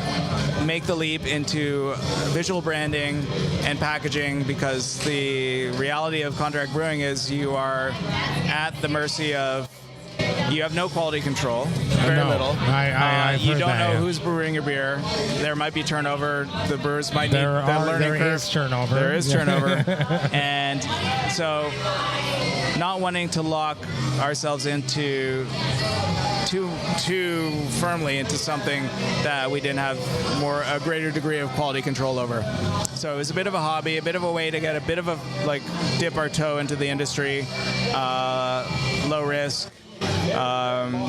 make the leap into visual branding and packaging, because the reality of contract brewing is you are at the mercy of, you have no quality control, very little. You don't know who's brewing your beer. There might be turnover. The brewers might need their learning curve. There is turnover. There is turnover. And so not wanting to lock ourselves into too firmly into something that we didn't have a greater degree of quality control over. So it was a bit of a hobby, a bit of a way to get a bit of dip our toe into the industry, low risk,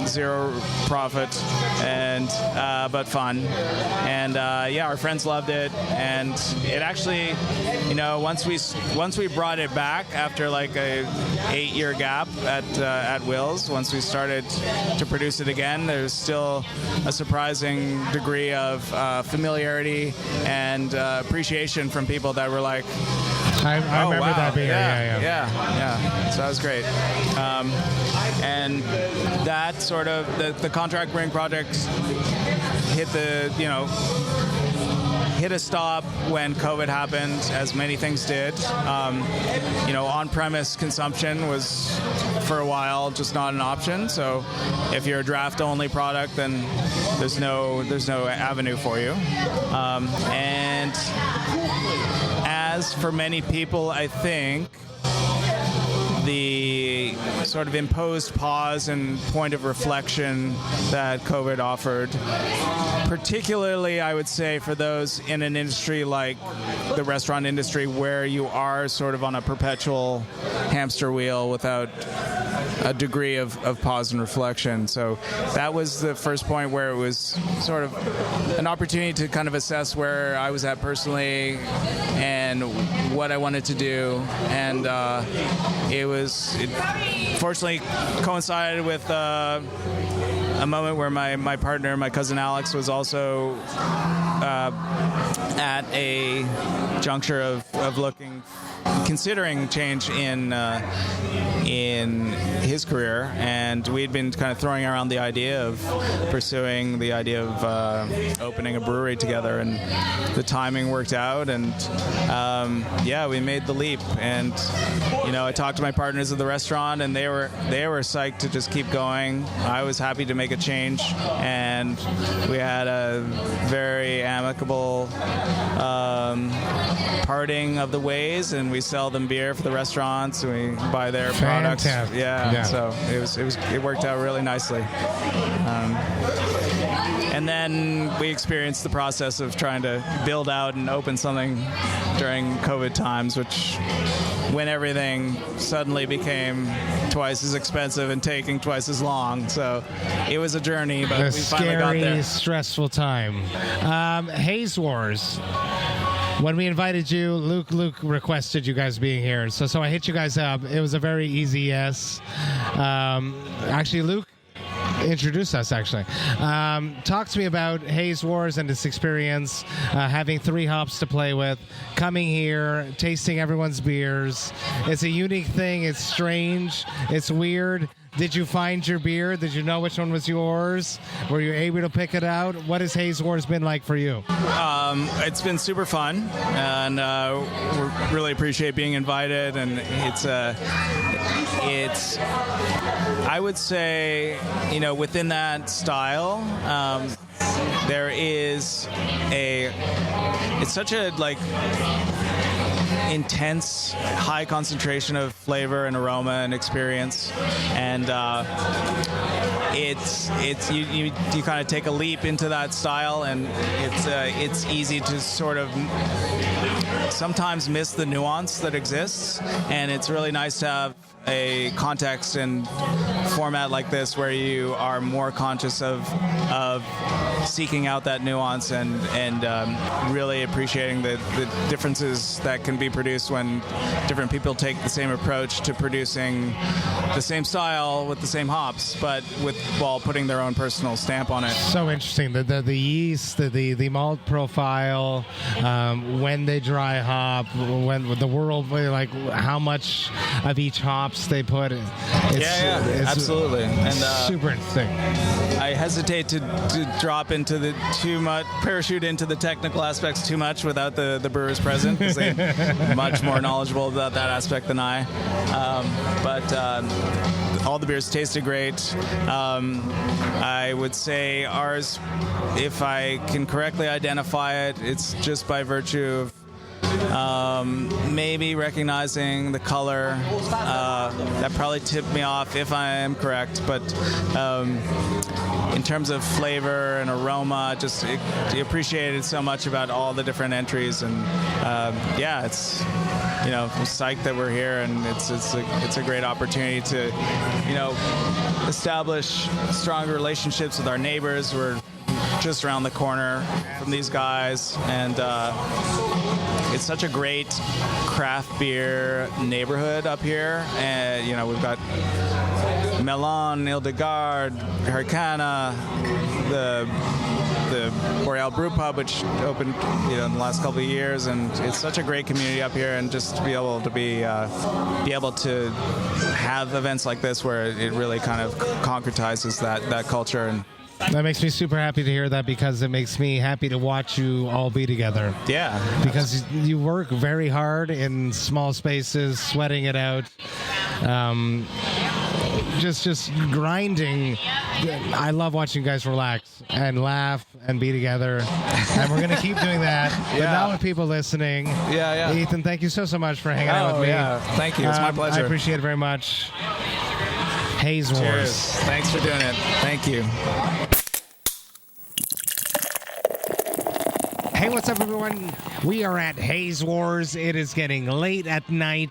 zero profit, and but fun. And our friends loved it, and it actually, once we brought it back after like a 8-year gap at Will's, once we started to produce it again, there's still a surprising degree of familiarity and appreciation from people that were like, I remember wow. that beer. Yeah. So that was great. And that sort of the contract brewing project hit a stop when COVID happened, as many things did. On-premise consumption was for a while just not an option. So if you're a draft-only product, then there's no avenue for you. And as for many people, I think the sort of imposed pause and point of reflection that COVID offered, particularly, I would say, for those in an industry like the restaurant industry, where you are sort of on a perpetual hamster wheel without a degree of pause and reflection. So that was the first point where it was sort of an opportunity to kind of assess where I was at personally and what I wanted to do. And it fortunately coincided with a moment where my partner, my cousin Alex, was also at a juncture of considering change in his career, and we'd been kind of throwing around the idea of pursuing the idea of opening a brewery together, and the timing worked out, and we made the leap. And I talked to my partners at the restaurant, and they were psyched to just keep going. I was happy to make a change, and we had a very amicable parting of the ways, and we sell them beer for the restaurants, and we buy their Fantastic. products. Yeah. So it worked out really nicely. And then we experienced the process of trying to build out and open something during COVID times, which when everything suddenly became twice as expensive and taking twice as long. So it was a journey, but we finally got there. Scary, stressful time. Haze Wars. When we invited you, Luke requested you guys being here. So I hit you guys up. It was a very easy yes. Actually, Luke introduce us, actually. Talk to me about Haze Wars and its experience, having 3 hops to play with, coming here, tasting everyone's beers. It's a unique thing. It's strange. It's weird. Did you find your beer? Did you know which one was yours? Were you able to pick it out? What has Haze Wars been like for you? It's been super fun, and we really appreciate being invited. And it's I would say, within that style, there is it's such a intense, high concentration of flavor and aroma and experience, and you kind of take a leap into that style, and it's easy to sort of sometimes miss the nuance that exists, and it's really nice to have a context and format like this where you are more conscious of seeking out that nuance and really appreciating the differences that can be produced when different people take the same approach to producing the same style with the same hops, but while putting their own personal stamp on it. So interesting. The yeast, the malt profile, when they dry hop, when the world, like how much of each hops they put. It's absolutely. And super interesting. I hesitate to drop into the parachute into the technical aspects too much without the brewers present, because they're much more knowledgeable about that aspect than I. But all the beers tasted great. I would say ours, if I can correctly identify it, it's just by virtue of maybe recognizing the color. That probably tipped me off, if I am correct, but in terms of flavor and aroma, just appreciated so much about all the different entries, and it's I'm psyched that we're here, and it's a great opportunity to establish stronger relationships with our neighbors. We're just around the corner from these guys, and it's such a great craft beer neighborhood up here. And we've got Melon, Hildegard, Hercana, the Boreale Brew Pub, which opened in the last couple of years, and it's such a great community up here. And just to be able to have events like this where it really kind of concretizes that culture. And that makes me super happy to hear that, because it makes me happy to watch you all be together. Yeah. Because you work very hard in small spaces, sweating it out. Just grinding. I love watching you guys relax and laugh and be together. And we're going to keep doing that. But now with people listening. Yeah. Ethan, thank you so much for hanging out with me. Yeah. Thank you. It's my pleasure. I appreciate it very much. Haze Wars. Cheers. Thanks for doing it. Thank you. Hey, what's up, everyone? We are at Haze Wars. It is getting late at night.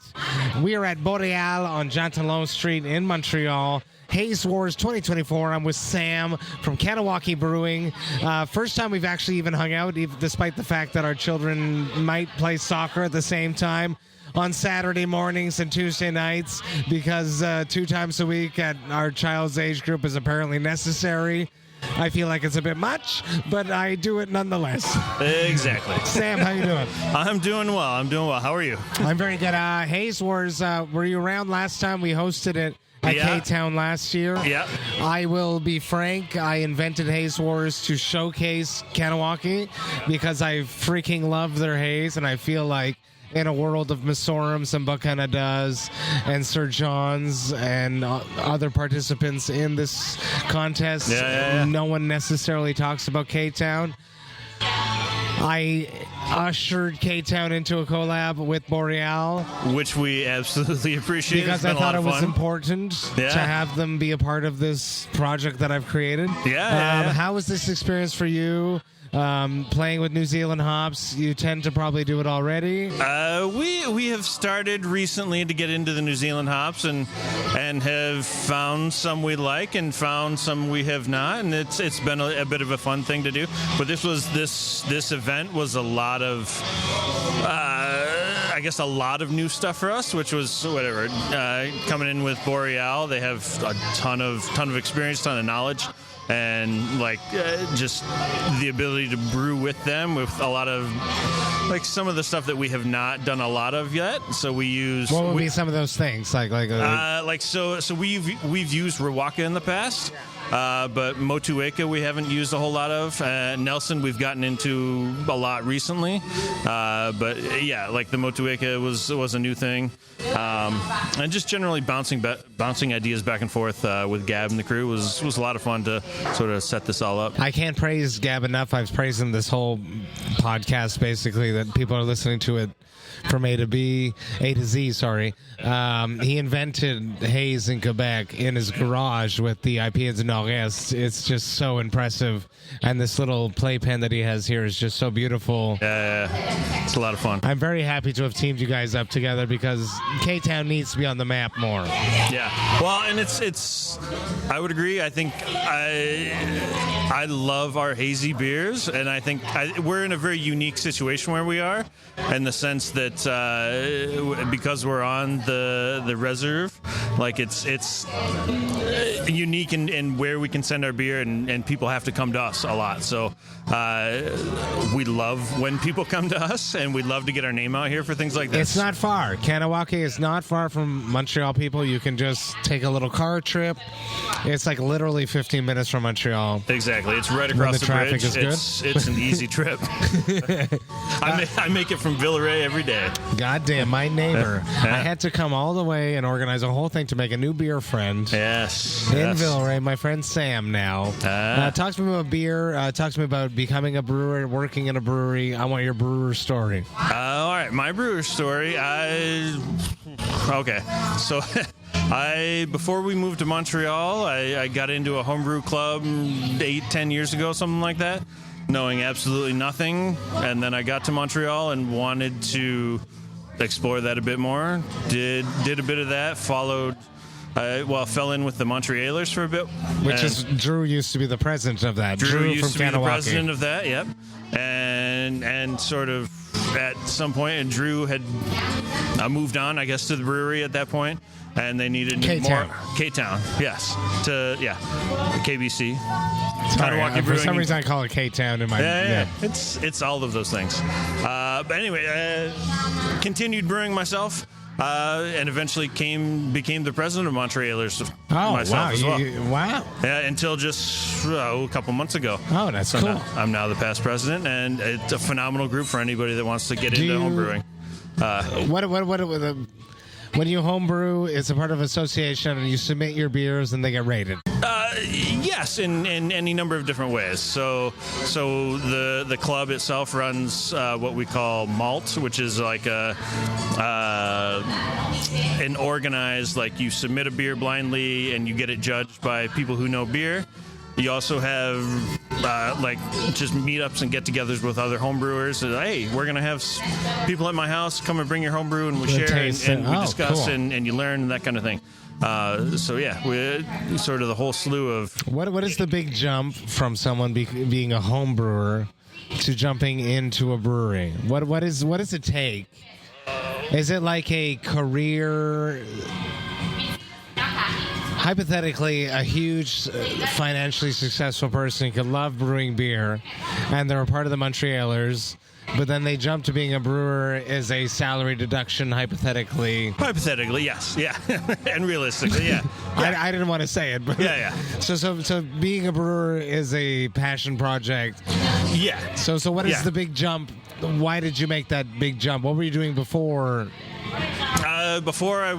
We are at Boréale on Jean Talon Street in Montreal. Haze Wars 2024. I'm with Sam from Kahnawake Brewing. First time we've actually even hung out, despite the fact that our children might play soccer at the same time on Saturday mornings and Tuesday nights, because 2 times a week at our child's age group is apparently necessary. I feel like it's a bit much, but I do it nonetheless. Exactly. Sam, how you doing? I'm doing well. How are you? I'm very good. Haze Wars, were you around last time? We hosted it at K-Town last year. Yeah. I will be frank, I invented Haze Wars to showcase Kahnawake, because I freaking love their haze, and I feel like in a world of Masorums and Buckhannadas and Sir John's and other participants in this contest, no one necessarily talks about K-Town. I ushered K-Town into a collab with Boreale. Which we absolutely appreciate. Because I thought it was important to have them be a part of this project that I've created. Yeah. How was this experience for you? Playing with New Zealand hops, you tend to probably do it already. We have started recently to get into the New Zealand hops and have found some we like and found some we have not, and it's been a bit of a fun thing to do. But this event was a lot of I guess a lot of new stuff for us, which was whatever coming in with Boreale. They have a ton of experience, ton of knowledge. And just the ability to brew with them with a lot of some of the stuff that we have not done a lot of yet. So we use what would be some of those things so we've used Rawaka in the past. But Motueka we haven't used a whole lot of. Nelson we've gotten into a lot recently. But yeah, the Motueka was a new thing. And just generally bouncing ideas back and forth with Gab and the crew was a lot of fun to sort of set this all up. I can't praise Gab enough. I've praised him this whole podcast, basically, that people are listening to it from A to Z. He invented Haze in Quebec in his garage with the IPA de Nord-Est. It's just so impressive. And this little playpen that he has here is just so beautiful. It's a lot of fun. I'm very happy to have teamed you guys up together because K-Town needs to be on the map more. Yeah. Well, and it's I would agree. I think I love our hazy beers, and I think we're in a very unique situation where we are, in the sense that because we're on the reserve, it's unique in where we can send our beer, and people have to come to us a lot. So we love when people come to us, and we'd love to get our name out here for things like this. It's not far. Kahnawake is not far from Montreal, people. You can just take a little car trip. It's literally 15 minutes from Montreal. Exactly. It's right across the traffic bridge. Is good. It's an easy trip. I make it from Villeray every day. Goddamn, my neighbor. I had to come all the way and organize a whole thing to make a new beer friend. Yes. In Villeray, my friend Sam now. Talk to me about beer. Talk to me about becoming a brewer, working in a brewery. I want your brewer story. All right, my brewer story. Okay, so before we moved to Montreal, I got into a homebrew club 8-10 years ago, something like that, knowing absolutely nothing. And then I got to Montreal and wanted to explore that a bit more. Did a bit of that, followed... fell in with the Montrealers for a bit. Which is, Drew used to be the president of that. Drew used from to be the Kahnawake. president of that, yep. And sort of at some point, and Drew had moved on, I guess, to the brewery at that point, and they needed K-Town. more. K-Town, yes. KBC. Sorry, for some reason I call it K-Town in my... Yeah. It's all of those things. But anyway, continued brewing myself. And eventually became the president of Montrealers myself as well. Wow. Yeah, until just a couple months ago. Oh, that's cool. I'm now the past president, and it's a phenomenal group for anybody that wants to get into home brewing. When you homebrew, it's a part of association, and you submit your beers, and they get rated. Yes, in any number of different ways. So the club itself runs what we call malt, which is like an organized, you submit a beer blindly and you get it judged by people who know beer. You also have just meetups and get-togethers with other homebrewers. Hey, we're gonna have people at my house come and bring your homebrew, and we share and we discuss, cool. and you learn and that kind of thing. We're sort of the whole slew of... What is the big jump from someone being a home brewer to jumping into a brewery? What does it take? Is it like a career... Hypothetically, a huge financially successful person could love brewing beer, and they're a part of the Montrealers, but then they jump to being a brewer as a salary deduction, hypothetically. Hypothetically, yes. Yeah. And realistically, yeah. I didn't want to say it, but... Yeah. So being a brewer is a passion project. Yeah. So what is the big jump? Why did you make that big jump? What were you doing before? Before I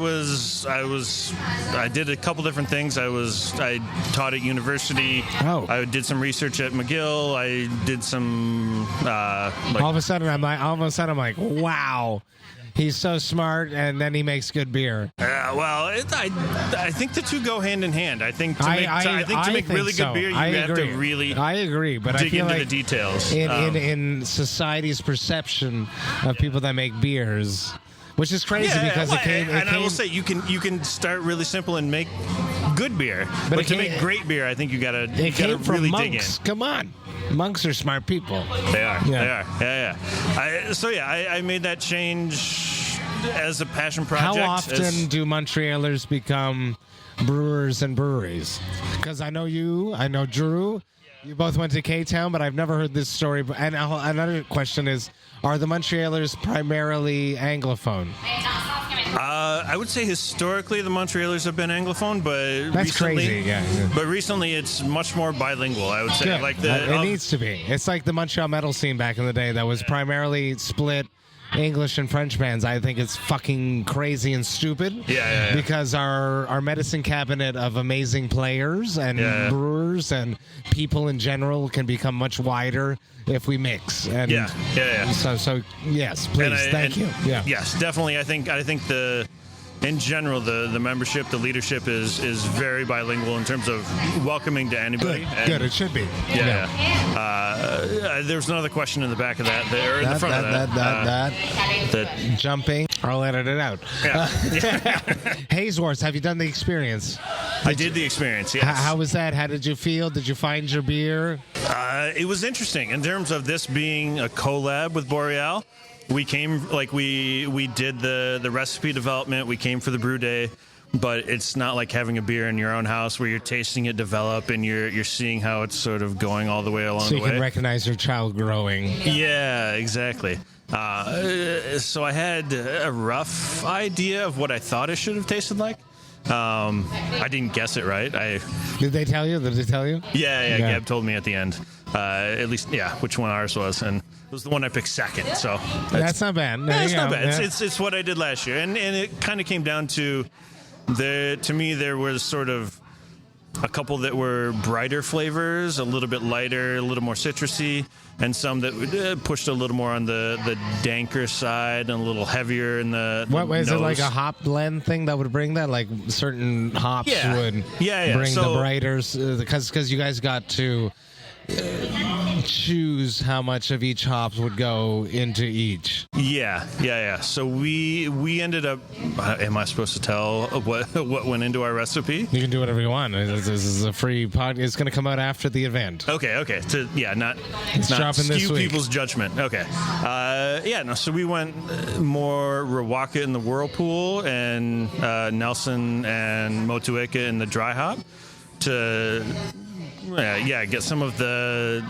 did a couple different things. I taught at university. Oh. I did some research at McGill. I did some. All of a sudden, I'm like, wow. He's so smart, and then he makes good beer. I think the two go hand in hand. I think to make really so. good beer, you have to really. I agree, but dig I feel into like the details. In society's perception of people that make beers, which is crazy because it came. I will say you can start really simple and make good beer, but to make great beer, I think you gotta really dig in. Come on. Monks are smart people. They are. Yeah. They are. Yeah. I made that change as a passion project. How often do Montrealers become brewers and breweries? Because I know you, I know Drew. You both went to K-Town, but I've never heard this story. And another question is, are the Montrealers primarily Anglophone? I would say historically the Montrealers have been Anglophone, but that's recently, crazy. Yeah. But recently it's much more bilingual. I would say, it needs to be. It's like the Montreal metal scene back in the day that was primarily split English and French bands. I think it's fucking crazy and stupid. Yeah. Because our medicine cabinet of amazing players and brewers and people in general can become much wider if we mix. And So yes, please, thank you. Yeah. Yes, definitely. I think in general, the membership, the leadership is very bilingual in terms of welcoming to anybody. Good. It should be. Yeah. There's another question in the back of that, or in the front of that. That jumping. I'll edit it out. Yeah. Haze Wars. Have you done the experience? I did the experience. Yes. How was that? How did you feel? Did you find your beer? It was interesting in terms of this being a collab with Boreale. We came, we did the recipe development. We came for the brew day, but it's not like having a beer in your own house where you're tasting it develop and you're seeing how it's sort of going all the way along the way. So you can recognize your child growing. Yeah, exactly. So I had a rough idea of what I thought it should have tasted like. I didn't guess it right. Did they tell you? Yeah. Gab told me at the end. At least, which one ours was, and it was the one I picked second. So that's not bad. It's not bad. Yeah. It's what I did last year, and it kind of came down to to me there was sort of a couple that were brighter flavors, a little bit lighter, a little more citrusy, and some that pushed a little more on the danker side and a little heavier in the What is nose. it, like a hop blend thing that would bring that? Like certain hops would bring the brighters? Because you guys got to choose how much of each hops would go into each. Yeah. So we ended up. Am I supposed to tell what went into our recipe? You can do whatever you want. This is a free pod. It's going to come out after the event. Okay. Not dropping this skew week. people's judgment. Okay. So we went more Rawaka in the Whirlpool and Nelson and Motueka in the dry hop to get some of the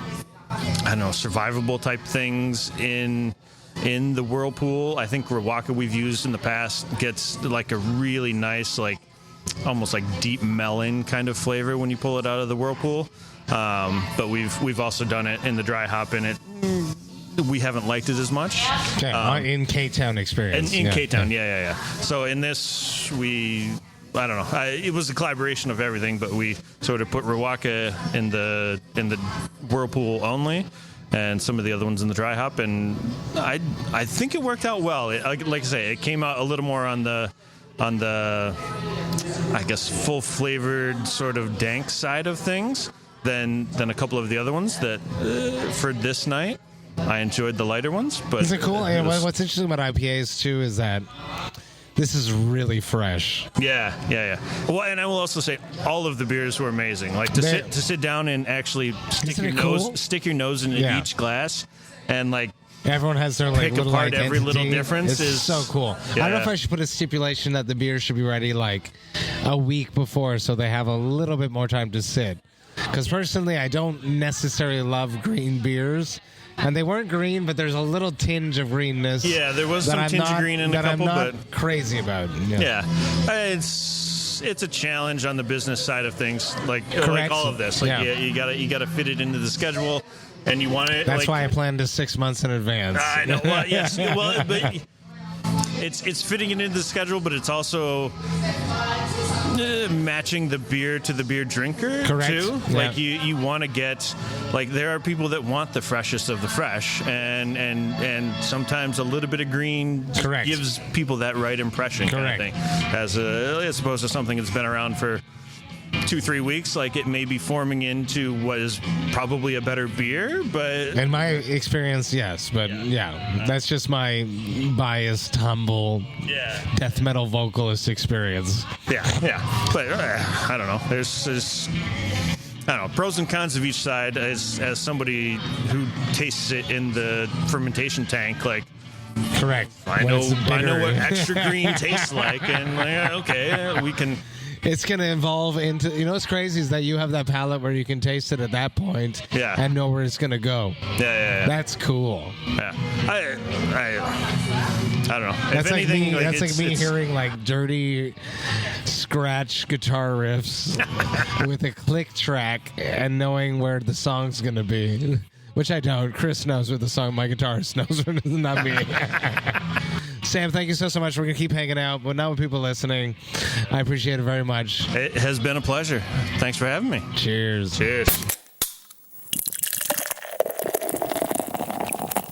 survivable type things in the Whirlpool. I think Rawaka we've used in the past gets like a really nice, like almost like deep melon kind of flavor when you pull it out of the Whirlpool. But we've also done it in the dry hop, and we haven't liked it as much. Okay, in K-Town experience. In K-Town, yeah. So in this, I don't know. It was a collaboration of everything, but we sort of put Rawaka in the Whirlpool only, and some of the other ones in the dry hop, and I think it worked out well. Like I say, it came out a little more on the I guess full flavored sort of dank side of things than a couple of the other ones that for this night. I enjoyed the lighter ones, but is it cool? What's interesting about IPAs too is that this is really fresh. Yeah. Well, and I will also say all of the beers were amazing. Like to sit down and actually stick your nose into each glass, and like everyone has their pick little apart identity. every little difference. It's so cool. Yeah. I don't know if I should put a stipulation that the beer should be ready like a week before, so they have a little bit more time to sit. Because personally, I don't necessarily love green beers. And they weren't green, but there's a little tinge of greenness. Yeah, there was some tinge of green in a couple, but I'm not crazy about. Yeah. It's a challenge on the business side of things, like all of this. Like you gotta fit it into the schedule, and you want it. That's why I planned 6 months in advance. I know. Well, yes. Well, but it's fitting it into the schedule, but it's also matching the beer to the beer drinker. Correct. Too. Yeah. Like you want to get, like, there are people that want the freshest of the fresh, and sometimes a little bit of green Correct. gives people that right impression. Correct. Kind of thing, as opposed to something that's been around for 2-3 weeks. Like, it may be forming into what is probably a better beer, but In my experience, yes, but that's just my biased, humble, death metal vocalist experience. yeah. But I don't know. There's I don't know, pros and cons of each side. As somebody who tastes it in the fermentation tank, like, Correct. I know what extra green tastes like, and like, okay, we can. It's going to evolve into, what's crazy is that you have that palate where you can taste it at that point and know where it's going to go. Yeah. That's cool. Yeah. I don't know. That's If like anything, me. That's like me it's- hearing like dirty scratch guitar riffs with a click track and knowing where the song's going to be. Which I don't. Chris knows where the song. My guitarist knows where it's not me. Sam, thank you so much. We're going to keep hanging out, but now with people listening, I appreciate it very much. It has been a pleasure. Thanks for having me. Cheers. Cheers.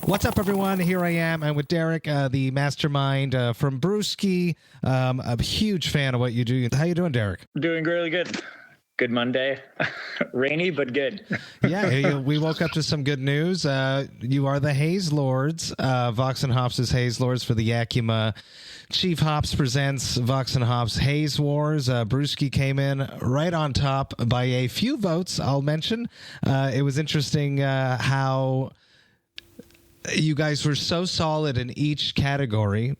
What's up, everyone? Here I am. I'm with Derek, the mastermind from BreWskey. I'm a huge fan of what you do. How you doing, Derek? Doing really good. Good Monday. Rainy, but good. Yeah, we woke up to some good news. You are the Haze Lords. VOX&HOPS' Haze Lords for the Yakima Chief Hops presents VOX&HOPS Haze Wars. BreWskey came in right on top by a few votes, I'll mention. It was interesting how you guys were so solid in each category,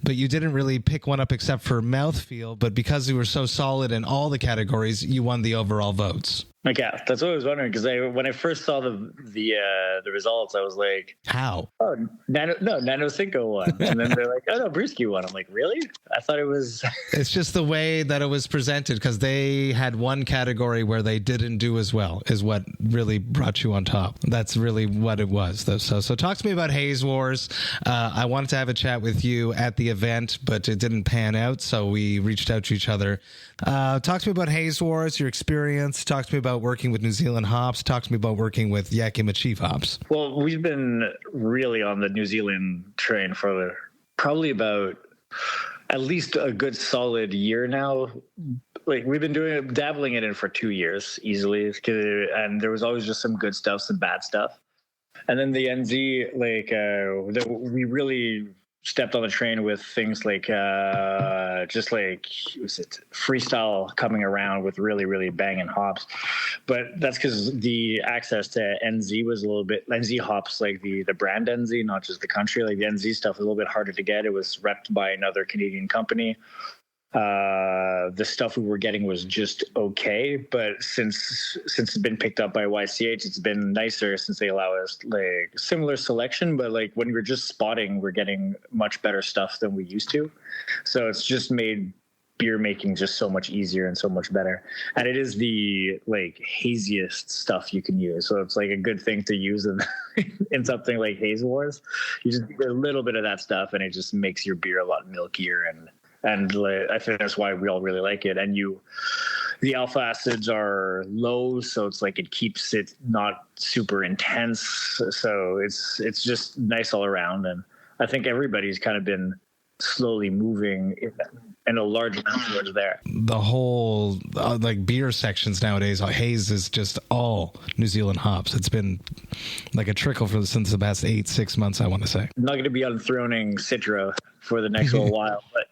but you didn't really pick one up except for mouthfeel. But because you were so solid in all the categories, you won the overall votes. Like, yeah, that's what I was wondering, because when I first saw the results, I was like, how? Oh, Nano Cinco won. And then they're like, oh, no, BreWskey won. I'm like, really? I thought it was... It's just the way that it was presented, because they had one category where they didn't do as well, is what really brought you on top. That's really what it was, though. So talk to me about Haze Wars. I wanted to have a chat with you at the event, but it didn't pan out, so we reached out to each other. Talk to me about Haze Wars, your experience. Talk to me about working with New Zealand hops. Talk to me about working with Yakima Chief Hops. Well, we've been really on the New Zealand train for probably about at least a good solid year now. Like, we've been dabbling in it for 2 years easily, and there was always just some good stuff, some bad stuff. And then the NZ, we really stepped on the train with things like just like freestyle coming around with really, really banging hops. But that's because the access to NZ was a little bit, NZ hops, like the brand NZ, not just the country. Like, the NZ stuff was a little bit harder to get. It was repped by another Canadian company. The stuff we were getting was just okay, but since it's been picked up by YCH, it's been nicer since they allow us like similar selection, but like when we're just spotting, we're getting much better stuff than we used to. So it's just made beer making just so much easier and so much better. And it is the like haziest stuff you can use. So it's like a good thing to use in something like Haze Wars. You just get a little bit of that stuff and it just makes your beer a lot milkier, and I think that's why we all really like it. And the alpha acids are low, so it's like it keeps it not super intense. So it's just nice all around. And I think everybody's kind of been slowly moving in a large amount towards there. The whole like beer sections nowadays, Haze is just all New Zealand hops. It's been like a trickle since the past 6 months, I want to say. I'm not going to be unthroning Citra for the next little while, but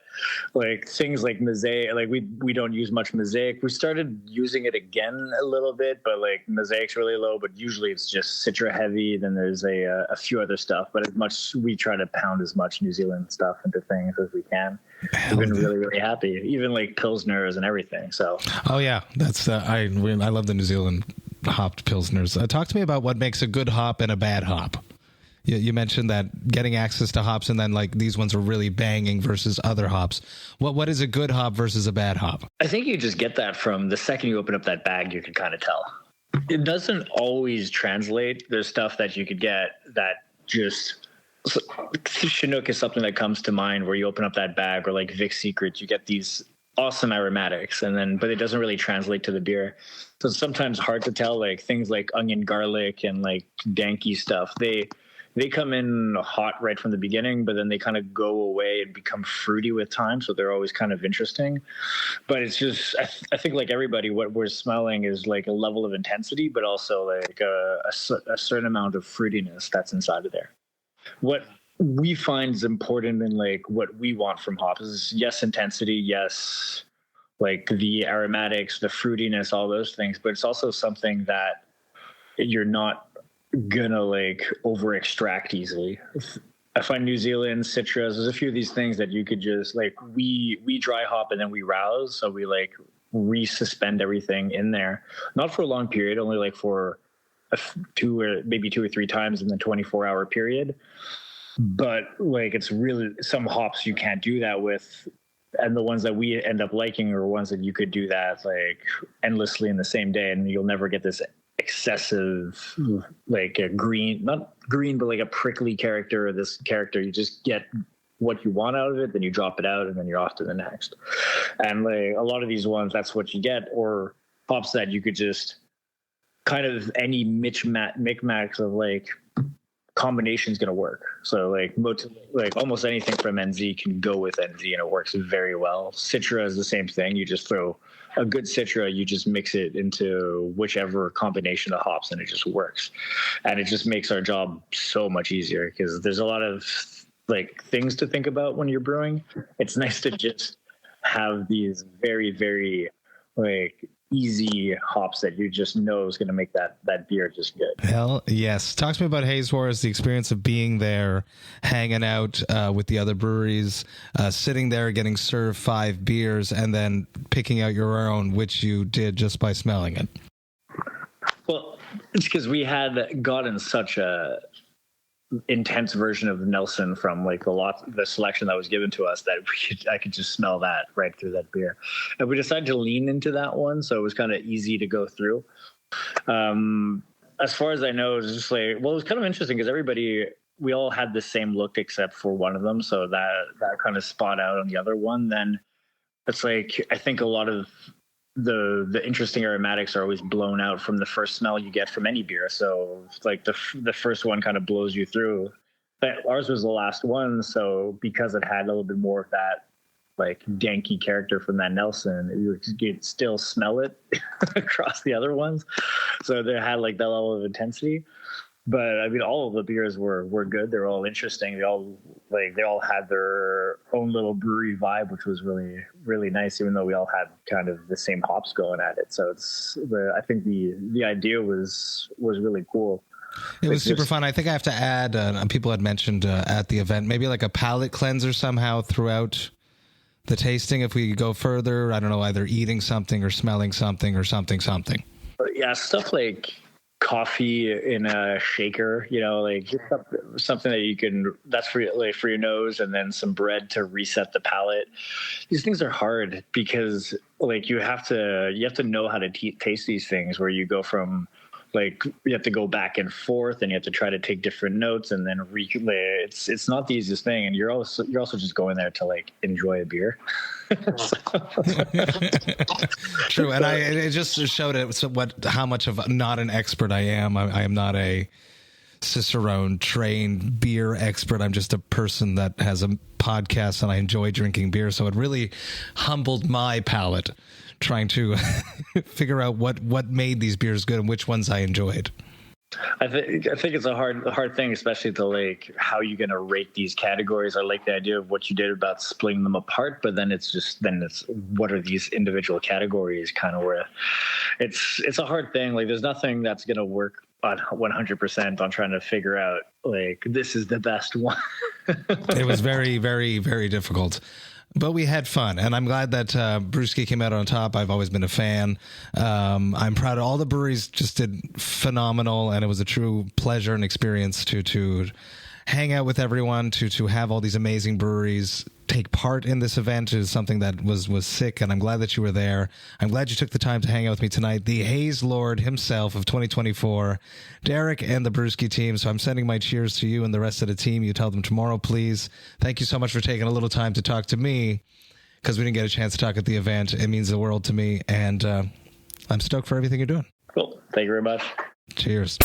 like things like Mosaic, like we don't use much Mosaic. We started using it again a little bit, but like Mosaic's really low, but usually it's just Citra heavy. Then there's a few other stuff, but we try to pound as much New Zealand stuff into things as we can. We've been really, really happy, even like Pilsners and everything. So, oh yeah, that's I love the New Zealand hopped Pilsners. Talk to me about what makes a good hop and a bad hop. You mentioned that getting access to hops, and then like these ones are really banging versus other hops. What is a good hop versus a bad hop? I think you just get that from the second you open up that bag. You can kind of tell. It doesn't always translate. There's stuff that you could get that just Chinook is something that comes to mind where you open up that bag, or like Vic Secret, you get these awesome aromatics, but it doesn't really translate to the beer. So it's sometimes hard to tell, like things like onion, garlic, and like danky stuff. They come in hot right from the beginning, but then they kind of go away and become fruity with time. So they're always kind of interesting. But it's just, I think like everybody, what we're smelling is like a level of intensity, but also like a certain amount of fruitiness that's inside of there. What we find is important in like what we want from hops is yes, intensity, yes, like the aromatics, the fruitiness, all those things, but it's also something that you're not gonna like over extract easily. I find New Zealand citras, there's a few of these things that you could just like, we dry hop and then we rouse. So we like resuspend everything in there, not for a long period, only like for two or three times in the 24-hour period. But like, it's really some hops you can't do that with. And the ones that we end up liking are ones that you could do that like endlessly in the same day, and you'll never get this excessive, like a not green, but like a prickly character, or this character. You just get what you want out of it, then you drop it out, and then you're off to the next. And like a lot of these ones, that's what you get, or hops that you could just kind of any mix of like combination is going to work. So like almost anything from NZ can go with NZ, and it works very well. Citra is the same thing. You just throw a good Citra, you just mix it into whichever combination of hops, and it just works. And it just makes our job so much easier, because there's a lot of like things to think about when you're brewing. It's nice to just have these very, very like easy hops that you just know is going to make that beer just good. Hell yes. Talk to me about Haze Wars, the experience of being there, hanging out with the other breweries, sitting there getting served 5 beers, and then picking out your own, which you did just by smelling it. Well, it's because we had gotten such a intense version of Nelson from like the selection that was given to us that I could just smell that right through that beer, and we decided to lean into that one, so it was kind of easy to go through. As far as I know, it was just like, well, it was kind of interesting because we all had the same look except for one of them, so that kind of spot out on the other one. Then it's like, I think a lot of the interesting aromatics are always blown out from the first smell you get from any beer. So like the first one kind of blows you through. But ours was the last one, so because it had a little bit more of that like danky character from that Nelson, you could still smell it across the other ones. So they had like that level of intensity. But I mean, all of the beers were good. They're all interesting. They all had their own little brewery vibe, which was really, really nice, even though we all had kind of the same hops going at it. So I think the idea was really cool. It was super fun. I think I have to add, people had mentioned at the event, maybe like a palate cleanser somehow throughout the tasting. If we go further, I don't know, either eating something or smelling something or something. Yeah, stuff like coffee in a shaker, like something that you can, that's for your nose, and then some bread to reset the palate. These things are hard because like you have to know how to taste these things, where you go from like, you have to go back and forth, and you have to try to take different notes, and then it's not the easiest thing. And you're also just going there to like enjoy a beer. True, and it just showed how much of not an expert I am. I am not a Cicerone trained beer expert. I'm just a person that has a podcast, and I enjoy drinking beer. So it really humbled my palate, trying to figure out what made these beers good and which ones I enjoyed. I think it's a hard thing, especially to like how you're gonna rate these categories. I like the idea of what you did about splitting them apart, but then it's what are these individual categories, kind of where it's a hard thing. Like there's nothing that's gonna work on 100% on trying to figure out like this is the best one. It was very, very, very difficult. But we had fun, and I'm glad that BreWskey came out on top. I've always been a fan. I'm proud of all the breweries, just did phenomenal, and it was a true pleasure and experience to hang out with everyone, to have all these amazing breweries take part in this event is something that was sick, and I'm glad that you were there. I'm glad you took the time to hang out with me tonight. The Haze Lord himself of 2024, Derek and the BreWskey team. So I'm sending my cheers to you and the rest of the team. You tell them tomorrow, please. Thank you so much for taking a little time to talk to me, because we didn't get a chance to talk at the event. It means the world to me, and I'm stoked for everything you're doing. Cool. Thank you very much. Cheers.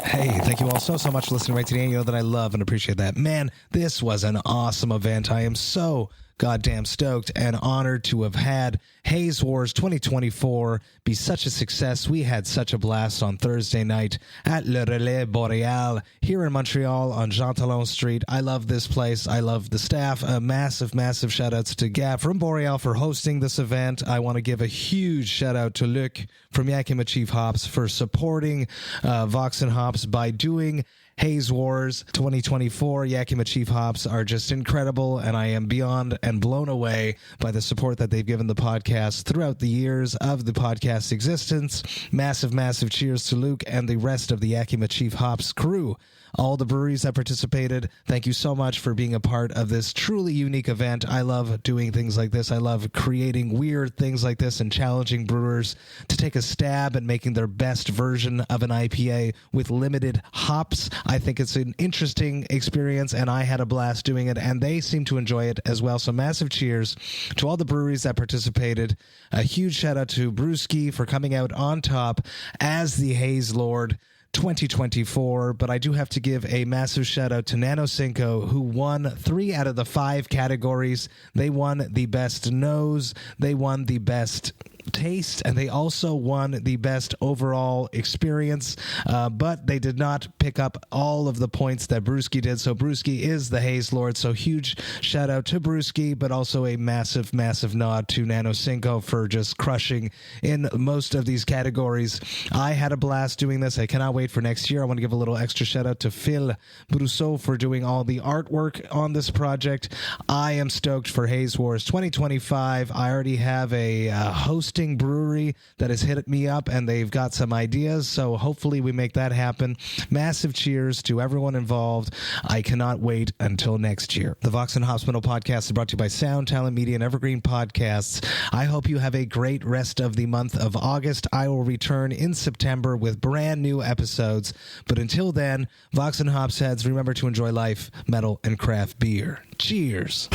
Hey, thank you all so much for listening right today. You know that I love and appreciate that. Man, this was an awesome event. I am so goddamn stoked and honored to have had Haze Wars 2024 be such a success. We had such a blast on Thursday night at Le Relais Boréale here in Montreal on Jean Talon Street. I love this place. I love the staff. Massive shout outs to Gab from Boréale for hosting this event. I want to give a huge shout out to Luc from Yakima Chief Hops for supporting VOX&HOPS by doing Haze Wars 2024. Yakima Chief Hops are just incredible, and I am beyond and blown away by the support that they've given the podcast throughout the years of the podcast's existence. Massive cheers to Luke and the rest of the Yakima Chief Hops crew. All the breweries that participated, thank you so much for being a part of this truly unique event. I love doing things like this. I love creating weird things like this and challenging brewers to take a stab at making their best version of an IPA with limited hops. I think it's an interesting experience, and I had a blast doing it, and they seem to enjoy it as well. So massive cheers to all the breweries that participated. A huge shout out to BreWskey for coming out on top as the Haze Lord 2024, but I do have to give a massive shout out to Nano Cinco, who won 3 out of the 5 categories. They won the best nose, they won the best taste, and they also won the best overall experience, but they did not pick up all of the points that BreWskey did. So BreWskey is the Haze Lord. So huge shout out to BreWskey, but also a massive nod to Nano Cinco for just crushing in most of these categories. I had a blast doing this. I cannot wait for next year. I want to give a little extra shout out to Philippe Brousseau for doing all the artwork on this project. I am stoked for Haze Wars 2025. I already have a hosting brewery that has hit me up, and they've got some ideas, so hopefully we make that happen. Massive cheers to everyone involved. I cannot wait until next year. The VOX&HOPS Metal Podcast is brought to you by Sound Talent Media and Evergreen Podcasts. I hope you have a great rest of the month of August. I will return in September with brand new episodes, but until then, VOX&HOPS heads, remember to enjoy life, metal, and craft beer. Cheers.